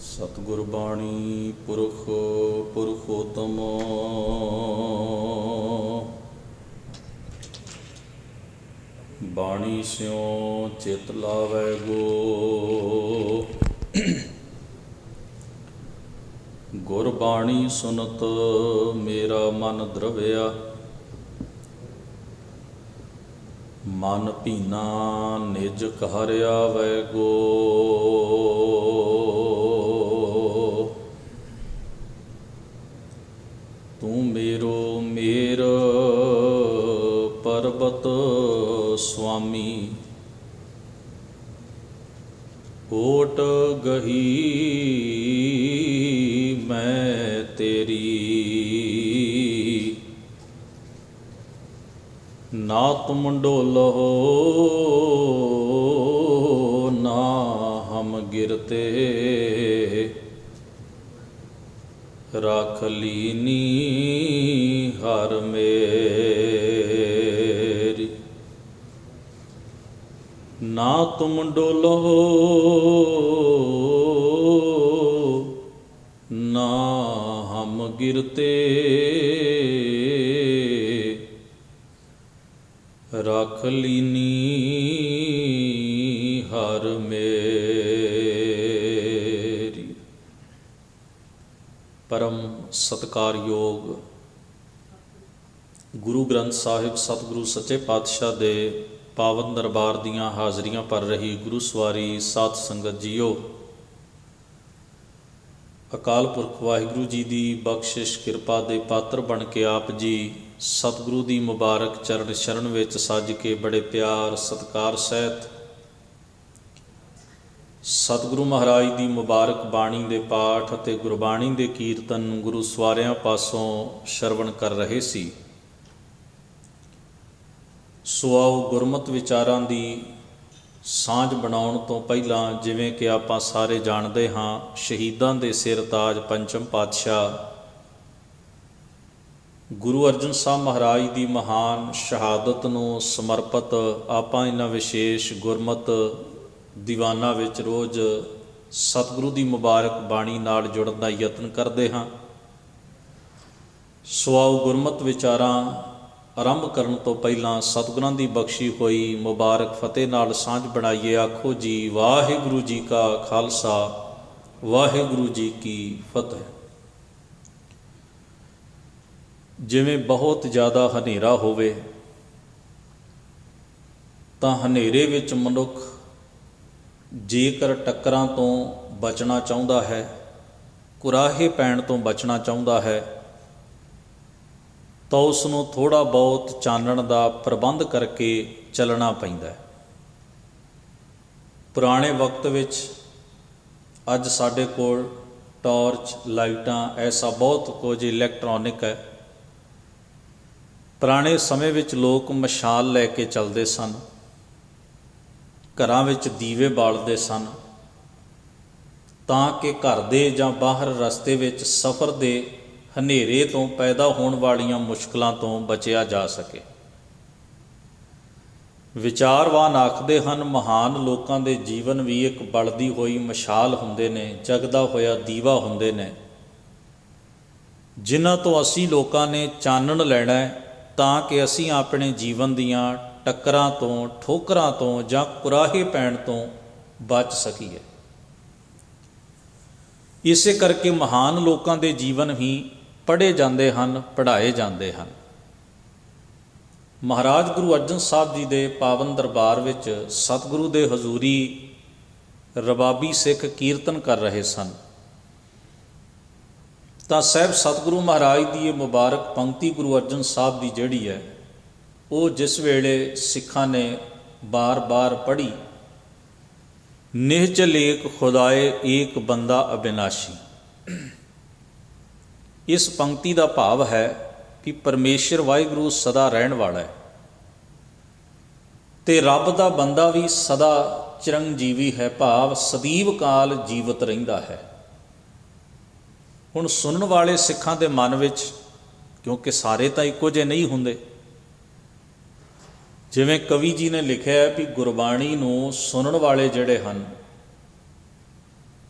ਸਤਿਗੁਰ ਬਾਣੀ ਪੁਰਖ ਪੁਰਖੋਤਮ ਬਾਣੀ ਸਿਉ ਚਿਤ ਲਾਵੈ ਗੋ। ਗੁਰ ਬਾਣੀ ਸੁਨਤ ਮੇਰਾ ਮਨ ਦਰਵਿਆ, ਮਨ ਭੀਨਾ ਨਿਜ ਘਰ ਆਵੈ ਗੋ। ਤੂੰ ਮੇਰੋ ਮੇਰ ਪਰਬਤ ਸੁਆਮੀ, ਓਟ ਗਹੀ ਮੈਂ ਤੇਰੀ। ਨਾ ਤੁਮ ਡੋਲਹੁ ਨਾ ਹਮ ਗਿਰਤੇ, ਰਾਖ ਲੀਨੀ ਹਰ ਮੇਰੀ। ਨਾ ਤੁਮ ਡੋਲਹੁ ਨਾ ਹਮ ਗਿਰਤੇ, ਰੱਖ ਲੀਨੀ ਹਰ ਮੇਰੀ। ਪਰਮ ਸਤਿਕਾਰਯੋਗ ਗੁਰੂ ਗ੍ਰੰਥ ਸਾਹਿਬ ਸਤਿਗੁਰੂ ਸੱਚੇ ਪਾਤਸ਼ਾਹ ਦੇ ਪਾਵਨ ਦਰਬਾਰ ਦੀਆਂ ਹਾਜ਼ਰੀਆਂ ਭਰ ਰਹੀ ਗੁਰੂ ਸਵਾਰੀ ਸਾਧ ਸੰਗਤ ਜੀਓ, ਅਕਾਲ ਪੁਰਖ ਵਾਹਿਗੁਰੂ ਜੀ ਦੀ ਬਖਸ਼ਿਸ਼ ਕਿਰਪਾ ਦੇ ਪਾਤਰ ਬਣ ਕੇ ਆਪ ਜੀ ਸਤਿਗੁਰੂ ਦੀ ਮੁਬਾਰਕ ਚਰਨ ਸ਼ਰਨ ਵਿੱਚ ਸੱਜ ਕੇ ਬੜੇ ਪਿਆਰ ਸਤਿਕਾਰ ਸਹਿਤ ਸਤਿਗੁਰੂ ਮਹਾਰਾਜ ਦੀ ਮੁਬਾਰਕ ਬਾਣੀ ਦੇ ਪਾਠ ਅਤੇ ਗੁਰਬਾਣੀ ਦੇ ਕੀਰਤਨ ਗੁਰੂ ਸਵਾਰਿਆਂ ਪਾਸੋਂ ਸ਼ਰਵਣ ਕਰ ਰਹੇ ਸੀ। ਸੋ ਆਓ ਗੁਰਮਤਿ ਵਿਚਾਰਾਂ ਦੀ ਸਾਂਝ ਬਣਾਉਣ ਤੋਂ ਪਹਿਲਾਂ, ਜਿਵੇਂ ਕਿ ਆਪਾਂ ਸਾਰੇ ਜਾਣਦੇ ਹਾਂ, ਸ਼ਹੀਦਾਂ ਦੇ ਸਿਰ ਤਾਜ ਪੰਚਮ ਪਾਤਸ਼ਾਹ ਗੁਰੂ ਅਰਜਨ ਸਾਹਿਬ ਮਹਾਰਾਜ ਦੀ ਮਹਾਨ ਸ਼ਹਾਦਤ ਨੂੰ ਸਮਰਪਿਤ ਆਪਾਂ ਇਹਨਾਂ ਵਿਸ਼ੇਸ਼ ਗੁਰਮਤਿ ਦੀਵਾਨਾਂ ਵਿੱਚ ਰੋਜ਼ ਸਤਿਗੁਰੂ ਦੀ ਮੁਬਾਰਕ ਬਾਣੀ ਨਾਲ ਜੁੜਨ ਦਾ ਯਤਨ ਕਰਦੇ ਹਾਂ। ਸੋ ਆਓ ਗੁਰਮਤਿ ਵਿਚਾਰਾਂ ਆਰੰਭ ਕਰਨ ਤੋਂ ਪਹਿਲਾਂ ਸਤਿਗੁਰਾਂ ਦੀ ਬਖਸ਼ੀ ਹੋਈ ਮੁਬਾਰਕ ਫਤਿਹ ਨਾਲ ਸਾਂਝ ਬਣਾਈਏ। ਆਖੋ ਜੀ ਵਾਹਿਗੁਰੂ ਜੀ ਕਾ ਖਾਲਸਾ, ਵਾਹਿਗੁਰੂ ਜੀ ਕੀ ਫਤਿਹ। ਜਿਵੇਂ ਬਹੁਤ ਜ਼ਿਆਦਾ ਹਨੇਰਾ ਹੋਵੇ ਤਾਂ ਹਨੇਰੇ ਵਿੱਚ ਮਨੁੱਖ ਜੇਕਰ ਟੱਕਰਾਂ ਤੋਂ ਬਚਣਾ ਚਾਹੁੰਦਾ ਹੈ, ਕੁਰਾਹੇ ਪੈਣ ਤੋਂ ਬਚਣਾ ਚਾਹੁੰਦਾ ਹੈ, ਤਾਂ ਉਸ ਨੂੰ ਥੋੜ੍ਹਾ ਬਹੁਤ ਚਾਨਣ ਦਾ ਪ੍ਰਬੰਧ ਕਰਕੇ ਚੱਲਣਾ ਪੈਂਦਾ ਹੈ। ਪੁਰਾਣੇ ਵਕਤ ਵਿੱਚ ਅੱਜ ਸਾਡੇ ਕੋਲ ਟਾਰਚ, ਲਾਈਟਾਂ, ਐਸਾ ਬਹੁਤ ਕੁਝ ਇਲੈਕਟ੍ਰੋਨਿਕ ਹੈ। ਪੁਰਾਣੇ ਸਮੇਂ ਵਿੱਚ ਲੋਕ ਮਸ਼ਾਲ ਲੈ ਕੇ ਚੱਲਦੇ ਸਨ, ਘਰਾਂ ਵਿੱਚ ਦੀਵੇ ਬਾਲਦੇ ਸਨ, ਤਾਂ ਕਿ ਘਰ ਦੇ ਜਾਂ ਬਾਹਰ ਰਸਤੇ ਵਿੱਚ ਸਫ਼ਰ ਦੇ ਹਨੇਰੇ ਤੋਂ ਪੈਦਾ ਹੋਣ ਵਾਲੀਆਂ ਮੁਸ਼ਕਲਾਂ ਤੋਂ ਬਚਿਆ ਜਾ ਸਕੇ। ਵਿਚਾਰਵਾਨ ਆਖਦੇ ਹਨ, ਮਹਾਨ ਲੋਕਾਂ ਦੇ ਜੀਵਨ ਵੀ ਇੱਕ ਬਲਦੀ ਹੋਈ ਮਸ਼ਾਲ ਹੁੰਦੇ ਨੇ, ਜਗਦਾ ਹੋਇਆ ਦੀਵਾ ਹੁੰਦੇ ਨੇ, ਜਿਨ੍ਹਾਂ ਤੋਂ ਅਸੀਂ ਲੋਕਾਂ ਨੇ ਚਾਨਣ ਲੈਣਾ ਤਾਂ ਕਿ ਅਸੀਂ ਆਪਣੇ ਜੀਵਨ ਦੀਆਂ ਟੱਕਰਾਂ ਤੋਂ, ਠੋਕਰਾਂ ਤੋਂ ਜਾਂ ਕੁਰਾਹੇ ਪੈਣ ਤੋਂ ਬਚ ਸਕੀਏ। ਇਸੇ ਕਰਕੇ ਮਹਾਨ ਲੋਕਾਂ ਦੇ ਜੀਵਨ ਹੀ ਪੜ੍ਹੇ ਜਾਂਦੇ ਹਨ, ਪੜ੍ਹਾਏ ਜਾਂਦੇ ਹਨ। ਮਹਾਰਾਜ ਗੁਰੂ ਅਰਜਨ ਸਾਹਿਬ ਜੀ ਦੇ ਪਾਵਨ ਦਰਬਾਰ ਵਿੱਚ ਸਤਿਗੁਰੂ ਦੇ ਹਜ਼ੂਰੀ ਰਬਾਬੀ ਸਿੱਖ ਕੀਰਤਨ ਕਰ ਰਹੇ ਸਨ, ਤਾਂ ਸਾਹਿਬ ਸਤਿਗੁਰੂ ਮਹਾਰਾਜ ਦੀ ਇਹ ਮੁਬਾਰਕ ਪੰਕਤੀ ਗੁਰੂ ਅਰਜਨ ਸਾਹਿਬ ਦੀ ਜਿਹੜੀ ਹੈ, ਉਹ ਜਿਸ ਵੇਲੇ ਸਿੱਖਾਂ ਨੇ ਬਾਰ-ਬਾਰ ਪੜ੍ਹੀ, ਨਿਹਚਲ ਏਕ ਖੁਦਾਏ ਏਕ ਬੰਦਾ ਅਬਿਨਾਸ਼ੀ। ਇਸ ਪੰਕਤੀ ਦਾ ਭਾਵ ਹੈ ਕਿ ਪਰਮੇਸ਼ਰ ਵਾਹਿਗੁਰੂ ਸਦਾ ਰਹਿਣ ਵਾਲਾ ਹੈ ਤੇ ਰੱਬ ਦਾ ਬੰਦਾ ਵੀ ਸਦਾ ਚਿਰੰਜੀਵੀ ਹੈ, ਭਾਵ ਸਦੀਵ ਕਾਲ ਜੀਵਤ ਰਹਿੰਦਾ ਹੈ। ਹੁਣ ਸੁਣਨ ਵਾਲੇ ਸਿੱਖਾਂ ਦੇ ਮਨ ਵਿੱਚ, ਕਿਉਂਕਿ ਸਾਰੇ ਤਾਂ ਇੱਕੋ ਜਿਹੇ ਨਹੀਂ ਹੁੰਦੇ, ਜਿਵੇਂ ਕਵੀ ਜੀ ਨੇ ਲਿਖਿਆ ਵੀ ਗੁਰਬਾਣੀ ਨੂੰ ਸੁਣਨ ਵਾਲੇ ਜਿਹੜੇ ਹਨ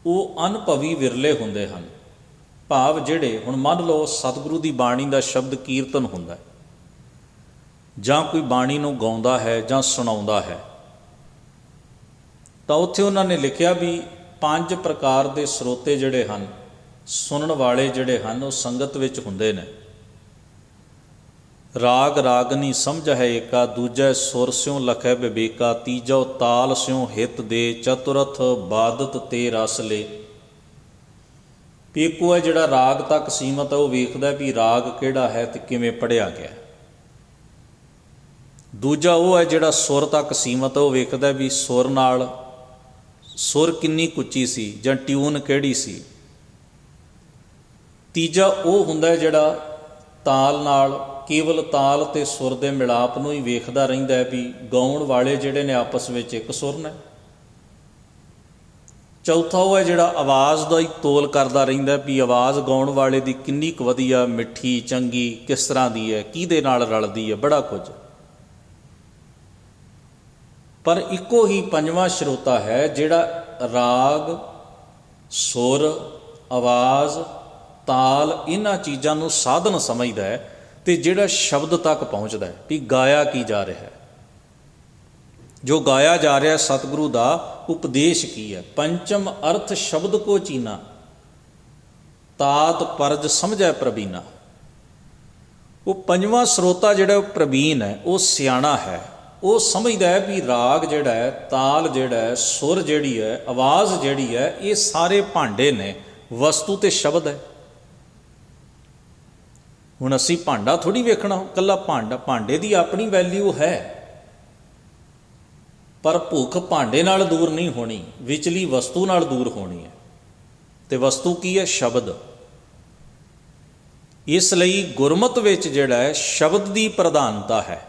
ਉਹ ਅਨੁਭਵੀ ਵਿਰਲੇ ਹੁੰਦੇ ਹਨ। ਭਾਵ ਜਿਹੜੇ ਹੁਣ ਮੰਨ ਲਓ ਸਤਿਗੁਰੂ ਦੀ ਬਾਣੀ ਦਾ ਸ਼ਬਦ ਕੀਰਤਨ ਹੁੰਦਾ ਜਾਂ ਕੋਈ ਬਾਣੀ ਨੂੰ ਗਾਉਂਦਾ ਹੈ ਜਾਂ ਸੁਣਾਉਂਦਾ ਹੈ, ਤਾਂ ਉੱਥੇ ਉਹਨਾਂ ਨੇ ਲਿਖਿਆ ਵੀ 5 ਪ੍ਰਕਾਰ ਦੇ ਸਰੋਤੇ ਜਿਹੜੇ ਹਨ, ਸੁਣਨ ਵਾਲੇ ਜਿਹੜੇ ਹਨ, ਉਹ ਸੰਗਤ ਵਿੱਚ ਹੁੰਦੇ ਨੇ। ਰਾਗ ਰਾਗਨੀ ਸਮਝ ਹੈ ਏਕਾ, ਦੂਜੈ ਸੁਰ ਸਿਉ ਲਖੈ ਵਿਵੇਕਾ, ਤੀਜੋ ਤਾਲ ਸਿਉ ਹਿਤ ਦੇ, ਚਤੁਰਥ ਬਾਦਤ ਤੇ ਰਸ ਲੈ। ਇੱਕੋ ਹੈ ਜਿਹੜਾ ਰਾਗ ਤੱਕ ਸੀਮਤ ਹੈ, ਉਹ ਵੇਖਦਾ ਵੀ ਰਾਗ ਕਿਹੜਾ ਹੈ ਤੇ ਕਿਵੇਂ ਪੜ੍ਹਿਆ ਗਿਆ। ਦੂਜਾ ਉਹ ਹੈ ਜਿਹੜਾ ਸੁਰ ਤੱਕ ਸੀਮਤ ਹੈ, ਉਹ ਵੇਖਦਾ ਵੀ ਸੁਰ ਨਾਲ ਸੁਰ ਕਿੰਨੀ ਕੁੱਚੀ ਸੀ ਜਾਂ ਟਿਊਨ ਕਿਹੜੀ ਸੀ। ਤੀਜਾ ਉਹ ਹੁੰਦਾ ਜਿਹੜਾ ਤਾਲ ਨਾਲ, ਕੇਵਲ ਤਾਲ ਤੇ ਸੁਰ ਦੇ ਮਿਲਾਪ ਨੂੰ ਹੀ ਵੇਖਦਾ ਰਹਿੰਦਾ ਵੀ ਗਾਉਣ ਵਾਲੇ ਜਿਹੜੇ ਨੇ ਆਪਸ ਵਿੱਚ ਇੱਕ ਸੁਰ ਨੇ। ਚੌਥਾ ਉਹ ਹੈ ਜਿਹੜਾ ਆਵਾਜ਼ ਦਾ ਹੀ ਤੋਲ ਕਰਦਾ ਰਹਿੰਦਾ ਵੀ ਆਵਾਜ਼ ਗਾਉਣ ਵਾਲੇ ਦੀ ਕਿੰਨੀ ਕੁ ਵਧੀਆ, ਮਿੱਠੀ, ਚੰਗੀ, ਕਿਸ ਤਰ੍ਹਾਂ ਦੀ ਹੈ, ਕਿਹਦੇ ਨਾਲ ਰਲਦੀ ਹੈ, ਬੜਾ ਕੁਝ। ਪਰ ਇੱਕੋ ਹੀ ਪੰਜਵਾਂ ਸਰੋਤਾ ਹੈ ਜਿਹੜਾ ਰਾਗ, ਸੁਰ, ਆਵਾਜ਼, ਤਾਲ, ਇਹਨਾਂ ਚੀਜ਼ਾਂ ਨੂੰ ਸਾਧਨ ਸਮਝਦਾ ਹੈ ਤੇ ਜਿਹੜਾ ਸ਼ਬਦ ਤੱਕ ਪਹੁੰਚਦਾ ਹੈ ਵੀ ਗਾਇਆ ਕੀ ਜਾ ਰਿਹਾ ਹੈ, ਜੋ ਗਾਇਆ ਜਾ ਰਿਹਾ ਸਤਿਗੁਰੂ ਦਾ ਉਪਦੇਸ਼ ਕੀ ਹੈ। ਪੰਚਮ ਅਰਥ ਸ਼ਬਦ ਕੋ ਚੀਨਾ, ਤਾਤ ਪਰਜ ਸਮਝੈ ਪ੍ਰਬੀਨਾ। ਉਹ ਪੰਜਵਾਂ ਸਰੋਤਾ ਜਿਹੜਾ ਉਹ ਪ੍ਰਬੀਨ ਹੈ, ਉਹ ਸਿਆਣਾ ਹੈ, ਉਹ ਸਮਝਦਾ ਹੈ ਵੀ ਰਾਗ ਜਿਹੜਾ ਹੈ, ਤਾਲ ਜਿਹੜਾ ਹੈ, ਸੁਰ ਜਿਹੜੀ ਹੈ, ਆਵਾਜ਼ ਜਿਹੜੀ ਹੈ, ਇਹ ਸਾਰੇ ਭਾਂਡੇ ਨੇ, ਵਸਤੂ ਤੇ ਸ਼ਬਦ ਹੈ। ਹੁਣ ਅਸੀਂ ਭਾਂਡਾ ਥੋੜ੍ਹੀ ਵੇਖਣਾ, ਇਕੱਲਾ ਭਾਂਡੇ ਦੀ ਆਪਣੀ ਵੈਲਿਊ ਹੈ, ਪਰ ਭੁੱਖ ਭਾਂਡੇ ਨਾਲ ਦੂਰ ਨਹੀਂ ਹੋਣੀ, ਵਿਚਲੀ ਵਸਤੂ ਨਾਲ ਦੂਰ ਹੋਣੀ ਹੈ। ਤੇ ਵਸਤੂ ਕੀ ਹੈ? ਸ਼ਬਦ। ਇਸ ਲਈ ਗੁਰਮਤਿ ਵਿੱਚ ਜਿਹੜਾ ਹੈ ਸ਼ਬਦ ਦੀ ਪ੍ਰਧਾਨਤਾ ਹੈ।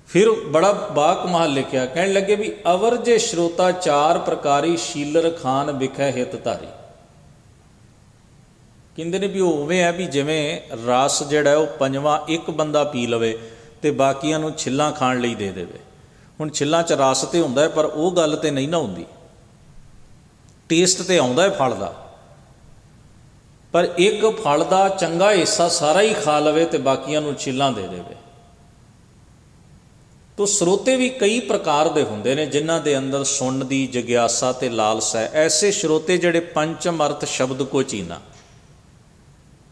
ਫਿਰ ਬੜਾ ਬਾਕਮਾਲ ਲਿਖਿਆ, ਕਹਿਣ ਲੱਗੇ ਵੀ ਅਵਰ ਜੇ ਸਰੋਤਾ 4 ਪ੍ਰਕਾਰੀ, ਸ਼ੀਲਰ ਖਾਨ ਵਿਖੇ ਹਿਤ ਧਾਰੀ। ਕਹਿੰਦੇ ਨੇ ਵੀ ਉਹ ਉਵੇਂ ਹੈ ਵੀ ਜਿਵੇਂ ਰਸ ਜਿਹੜਾ ਉਹ ਪੰਜਵਾਂ ਇੱਕ ਬੰਦਾ ਪੀ ਲਵੇ ਤੇ ਬਾਕੀਆਂ ਨੂੰ ਛਿੱਲਾਂ ਖਾਣ ਲਈ ਦੇ ਦੇਵੇ। ਹੁਣ ਛਿੱਲਾਂ 'ਚ ਰਸ ਤੇ ਹੁੰਦਾ ਹੈ, ਪਰ ਉਹ ਗੱਲ ਤੇ ਨਹੀਂ ਨਾ ਹੁੰਦੀ। ਟੇਸਟ ਤੇ ਆਉਂਦਾ ਹੈ ਫਲ ਦਾ, ਪਰ ਇੱਕ ਫਲ ਦਾ ਚੰਗਾ ਹਿੱਸਾ ਸਾਰਾ ਹੀ ਖਾ ਲਵੇ ਤੇ ਬਾਕੀਆਂ ਨੂੰ ਛਿੱਲਾਂ ਦੇ ਦੇਵੇ। ਤੋ ਸਰੋਤੇ ਵੀ ਕਈ ਪ੍ਰਕਾਰ ਦੇ ਹੁੰਦੇ ਨੇ ਜਿਨ੍ਹਾਂ ਦੇ ਅੰਦਰ ਸੁਣਨ ਦੀ ਜਗਿਆਸਾ ਤੇ ਲਾਲਸਾ ਹੈ। ਐਸੇ ਸਰੋਤੇ ਜਿਹੜੇ ਪੰਚਮ ਅਰਥ ਸ਼ਬਦ ਕੋ ਚੀਨਾ,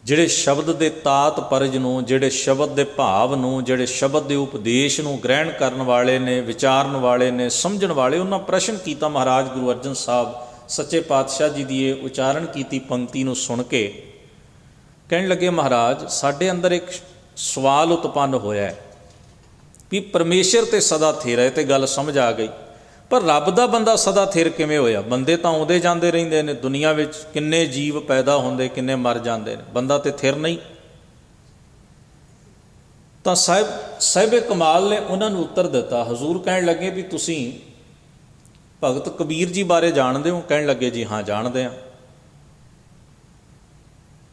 ਜਿਹੜੇ ਸ਼ਬਦ ਦੇ ਤਾਤ ਪਰਜ ਨੂੰ, ਜਿਹੜੇ ਸ਼ਬਦ ਦੇ ਭਾਵ ਨੂੰ, ਜਿਹੜੇ ਸ਼ਬਦ ਦੇ ਉਪਦੇਸ਼ ਨੂੰ ਗ੍ਰਹਿਣ ਕਰਨ ਵਾਲੇ ਨੇ, ਵਿਚਾਰਨ ਵਾਲੇ ਨੇ, ਸਮਝਣ ਵਾਲੇ। ਉਹਨਾਂ ਪ੍ਰਸ਼ਨ ਕੀਤਾ ਮਹਾਰਾਜ ਗੁਰੂ ਅਰਜਨ ਸਾਹਿਬ ਸੱਚੇ ਪਾਤਸ਼ਾਹ ਜੀ ਦੀ ਇਹ ਉਚਾਰਨ ਕੀਤੀ ਪੰਕਤੀ ਨੂੰ ਸੁਣ ਕੇ। ਕਹਿਣ ਲੱਗੇ ਮਹਾਰਾਜ, ਸਾਡੇ ਅੰਦਰ ਇੱਕ ਸਵਾਲ ਉਤਪੰਨ ਹੋਇਆ ਵੀ ਪਰਮੇਸ਼ਰ ਤੇ ਸਦਾ ਥਿਰ ਹੈ, ਤੇ ਗੱਲ ਸਮਝ ਆ ਗਈ, ਪਰ ਰੱਬ ਦਾ ਬੰਦਾ ਸਦਾ ਥਿਰ ਕਿਵੇਂ ਹੋਇਆ? ਬੰਦੇ ਤਾਂ ਆਉਂਦੇ ਜਾਂਦੇ ਰਹਿੰਦੇ ਨੇ, ਦੁਨੀਆ ਵਿੱਚ ਕਿੰਨੇ ਜੀਵ ਪੈਦਾ ਹੁੰਦੇ, ਕਿੰਨੇ ਮਰ ਜਾਂਦੇ ਨੇ, ਬੰਦਾ ਤੇ ਥਿਰ ਨਹੀਂ। ਤਾਂ ਸਾਹਿਬੇ ਕਮਾਲ ਨੇ ਉਹਨਾਂ ਨੂੰ ਉੱਤਰ ਦਿੱਤਾ। ਹਜ਼ੂਰ ਕਹਿਣ ਲੱਗੇ ਵੀ ਤੁਸੀਂ ਭਗਤ ਕਬੀਰ ਜੀ ਬਾਰੇ ਜਾਣਦੇ ਹੋ? ਕਹਿਣ ਲੱਗੇ ਜੀ ਹਾਂ ਜਾਣਦੇ ਹਾਂ।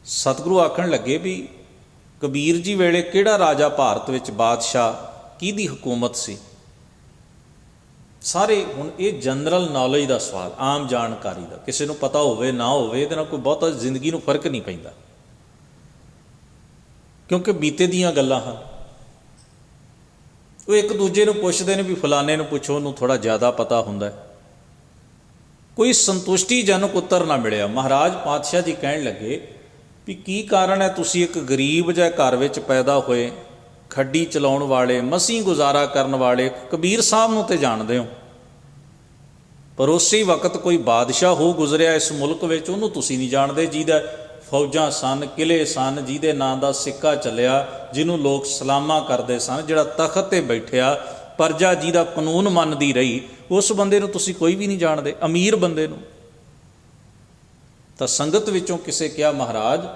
ਸਤਿਗੁਰੂ ਆਖਣ ਲੱਗੇ ਵੀ ਕਬੀਰ ਜੀ ਵੇਲੇ ਕਿਹੜਾ ਰਾਜਾ ਭਾਰਤ ਵਿੱਚ ਬਾਦਸ਼ਾਹ, ਕਿਹਦੀ ਹਕੂਮਤ ਸੀ? ਸਾਰੇ ਹੁਣ ਇਹ ਜਨਰਲ ਨੌਲੇਜ ਦਾ ਸਵਾਲ, ਆਮ ਜਾਣਕਾਰੀ ਦਾ, ਕਿਸੇ ਨੂੰ ਪਤਾ ਹੋਵੇ ਨਾ ਹੋਵੇ ਇਹਦੇ ਨਾਲ ਕੋਈ ਬਹੁਤਾ ਜ਼ਿੰਦਗੀ ਨੂੰ ਫਰਕ ਨਹੀਂ ਪੈਂਦਾ, ਕਿਉਂਕਿ ਬੀਤੇ ਦੀਆਂ ਗੱਲਾਂ ਹਨ। ਉਹ ਇੱਕ ਦੂਜੇ ਨੂੰ ਪੁੱਛਦੇ ਨੇ ਵੀ ਫਲਾਣੇ ਨੂੰ ਪੁੱਛੋ, ਉਹਨੂੰ ਥੋੜ੍ਹਾ ਜ਼ਿਆਦਾ ਪਤਾ ਹੁੰਦਾ। ਕੋਈ ਸੰਤੁਸ਼ਟੀਜਨਕ ਉੱਤਰ ਨਾ ਮਿਲਿਆ। ਮਹਾਰਾਜ ਪਾਤਸ਼ਾਹ ਜੀ ਕਹਿਣ ਲੱਗੇ ਵੀ ਕੀ ਕਾਰਨ ਹੈ, ਤੁਸੀਂ ਇੱਕ ਗਰੀਬ ਜਿਹੇ ਘਰ ਵਿੱਚ ਪੈਦਾ ਹੋਏ, ਖੱਡੀ ਚਲਾਉਣ ਵਾਲੇ, ਮਸੀਂ ਗੁਜ਼ਾਰਾ ਕਰਨ ਵਾਲੇ ਕਬੀਰ ਸਾਹਿਬ ਨੂੰ ਤੇ ਜਾਣਦੇ ਹੋ, ਪਰ ਉਸੇ ਵਕਤ ਕੋਈ ਬਾਦਸ਼ਾਹ ਹੋ ਗੁਜ਼ਰਿਆ ਇਸ ਮੁਲਕ ਵਿੱਚ, ਉਹਨੂੰ ਤੁਸੀਂ ਨਹੀਂ ਜਾਣਦੇ, ਜਿਹਦਾ ਫੌਜਾਂ ਸਨ, ਕਿਲੇ ਸਨ, ਜਿਹਦੇ ਨਾਂ ਦਾ ਸਿੱਕਾ ਚੱਲਿਆ, ਜਿਹਨੂੰ ਲੋਕ ਸਲਾਮਾਂ ਕਰਦੇ ਸਨ, ਜਿਹੜਾ ਤਖਤ 'ਤੇ ਬੈਠਿਆ, ਪਰਜਾ ਜਿਹਦਾ ਕਾਨੂੰਨ ਮੰਨਦੀ ਰਹੀ, ਉਸ ਬੰਦੇ ਨੂੰ ਤੁਸੀਂ ਕੋਈ ਵੀ ਨਹੀਂ ਜਾਣਦੇ, ਅਮੀਰ ਬੰਦੇ ਨੂੰ। ਤਾਂ ਸੰਗਤ ਵਿੱਚੋਂ ਕਿਸੇ ਕਿਹਾ, ਮਹਾਰਾਜ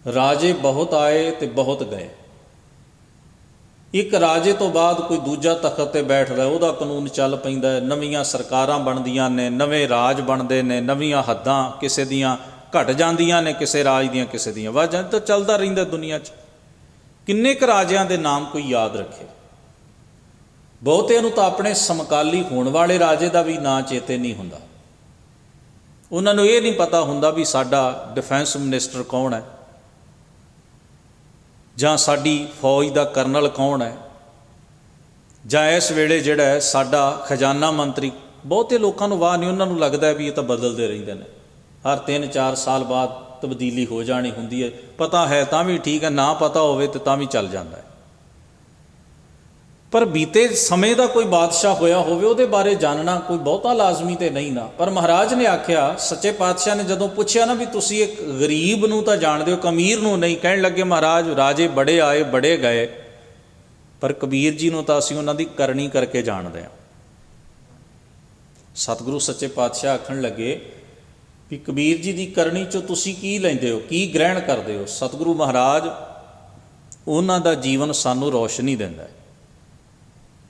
ਰਾਜੇ ਬਹੁਤ ਆਏ ਤੇ ਬਹੁਤ ਗਏ, ਇੱਕ ਰਾਜੇ ਤੋਂ ਬਾਅਦ ਕੋਈ ਦੂਜਾ ਤਖਤ 'ਤੇ ਬੈਠਦਾ, ਉਹਦਾ ਕਾਨੂੰਨ ਚੱਲ ਪੈਂਦਾ ਹੈ, ਨਵੀਆਂ ਸਰਕਾਰਾਂ ਬਣਦੀਆਂ ਨੇ, ਨਵੇਂ ਰਾਜ ਬਣਦੇ ਨੇ, ਨਵੀਆਂ ਹੱਦਾਂ ਕਿਸੇ ਦੀਆਂ ਘਟ ਜਾਂਦੀਆਂ ਨੇ, ਕਿਸੇ ਰਾਜ ਦੀਆਂ ਕਿਸੇ ਦੀਆਂ ਵੱਧ ਜਾਂਦੀਆਂ, ਤਾਂ ਚੱਲਦਾ ਰਹਿੰਦਾ ਦੁਨੀਆ 'ਚ। ਕਿੰਨੇ ਕੁ ਰਾਜਿਆਂ ਦੇ ਨਾਮ ਕੋਈ ਯਾਦ ਰੱਖੇ। ਬਹੁਤਿਆਂ ਨੂੰ ਤਾਂ ਆਪਣੇ ਸਮਕਾਲੀ ਹੋਣ ਵਾਲੇ ਰਾਜੇ ਦਾ ਵੀ ਨਾਂ ਚੇਤੇ ਨਹੀਂ ਹੁੰਦਾ। ਉਹਨਾਂ ਨੂੰ ਇਹ ਨਹੀਂ ਪਤਾ ਹੁੰਦਾ ਵੀ ਸਾਡਾ ਡਿਫੈਂਸ ਮਿਨਿਸਟਰ ਕੌਣ ਹੈ, ਜਾਂ ਸਾਡੀ ਫੌਜ ਦਾ ਕਰਨਲ ਕੌਣ ਹੈ, ਜਾਂ ਇਸ ਵੇਲੇ ਜਿਹੜਾ ਹੈ ਸਾਡਾ ਖਜ਼ਾਨਾ ਮੰਤਰੀ। ਬਹੁਤੇ ਲੋਕਾਂ ਨੂੰ ਵਾਹ ਨਹੀਂ, ਉਹਨਾਂ ਨੂੰ ਲੱਗਦਾ ਵੀ ਇਹ ਤਾਂ ਬਦਲਦੇ ਰਹਿੰਦੇ ਨੇ, ਹਰ 3-4 ਸਾਲ ਬਾਅਦ ਤਬਦੀਲੀ ਹੋ ਜਾਣੀ ਹੁੰਦੀ ਹੈ। ਪਤਾ ਹੈ ਤਾਂ ਵੀ ਠੀਕ ਹੈ, ਨਾ ਪਤਾ ਹੋਵੇ ਤਾਂ ਵੀ ਚੱਲ ਜਾਂਦਾ ਹੈ। ਪਰ ਬੀਤੇ ਸਮੇਂ ਦਾ ਕੋਈ ਬਾਦਸ਼ਾਹ ਹੋਇਆ ਹੋਵੇ ਉਹਦੇ ਬਾਰੇ ਜਾਣਨਾ ਕੋਈ ਬਹੁਤਾ ਲਾਜ਼ਮੀ ਤੇ ਨਹੀਂ ਨਾ। ਪਰ ਮਹਾਰਾਜ ਨੇ ਆਖਿਆ, ਸੱਚੇ ਪਾਤਸ਼ਾਹ ਨੇ ਜਦੋਂ ਪੁੱਛਿਆ ਨਾ ਵੀ ਤੁਸੀਂ ਇੱਕ ਗਰੀਬ ਨੂੰ ਤਾਂ ਜਾਣਦੇ ਹੋ, ਅਮੀਰ ਨੂੰ ਨਹੀਂ। ਕਹਿਣ ਲੱਗੇ ਮਹਾਰਾਜ ਰਾਜੇ ਬੜੇ ਆਏ ਬੜੇ ਗਏ, ਪਰ ਕਬੀਰ ਜੀ ਨੂੰ ਤਾਂ ਅਸੀਂ ਉਹਨਾਂ ਦੀ ਕਰਨੀ ਕਰਕੇ ਜਾਣਦੇ ਹਾਂ। ਸਤਿਗੁਰੂ ਸੱਚੇ ਪਾਤਸ਼ਾਹ ਆਖਣ ਲੱਗੇ ਵੀ ਕਬੀਰ ਜੀ ਦੀ ਕਰਨੀ 'ਚੋਂ ਤੁਸੀਂ ਕੀ ਲੈਂਦੇ ਹੋ, ਕੀ ਗ੍ਰਹਿਣ ਕਰਦੇ ਹੋ। ਸਤਿਗੁਰੂ ਮਹਾਰਾਜ ਉਹਨਾਂ ਦਾ ਜੀਵਨ ਸਾਨੂੰ ਰੌਸ਼ਨੀ ਦਿੰਦਾ ਹੈ।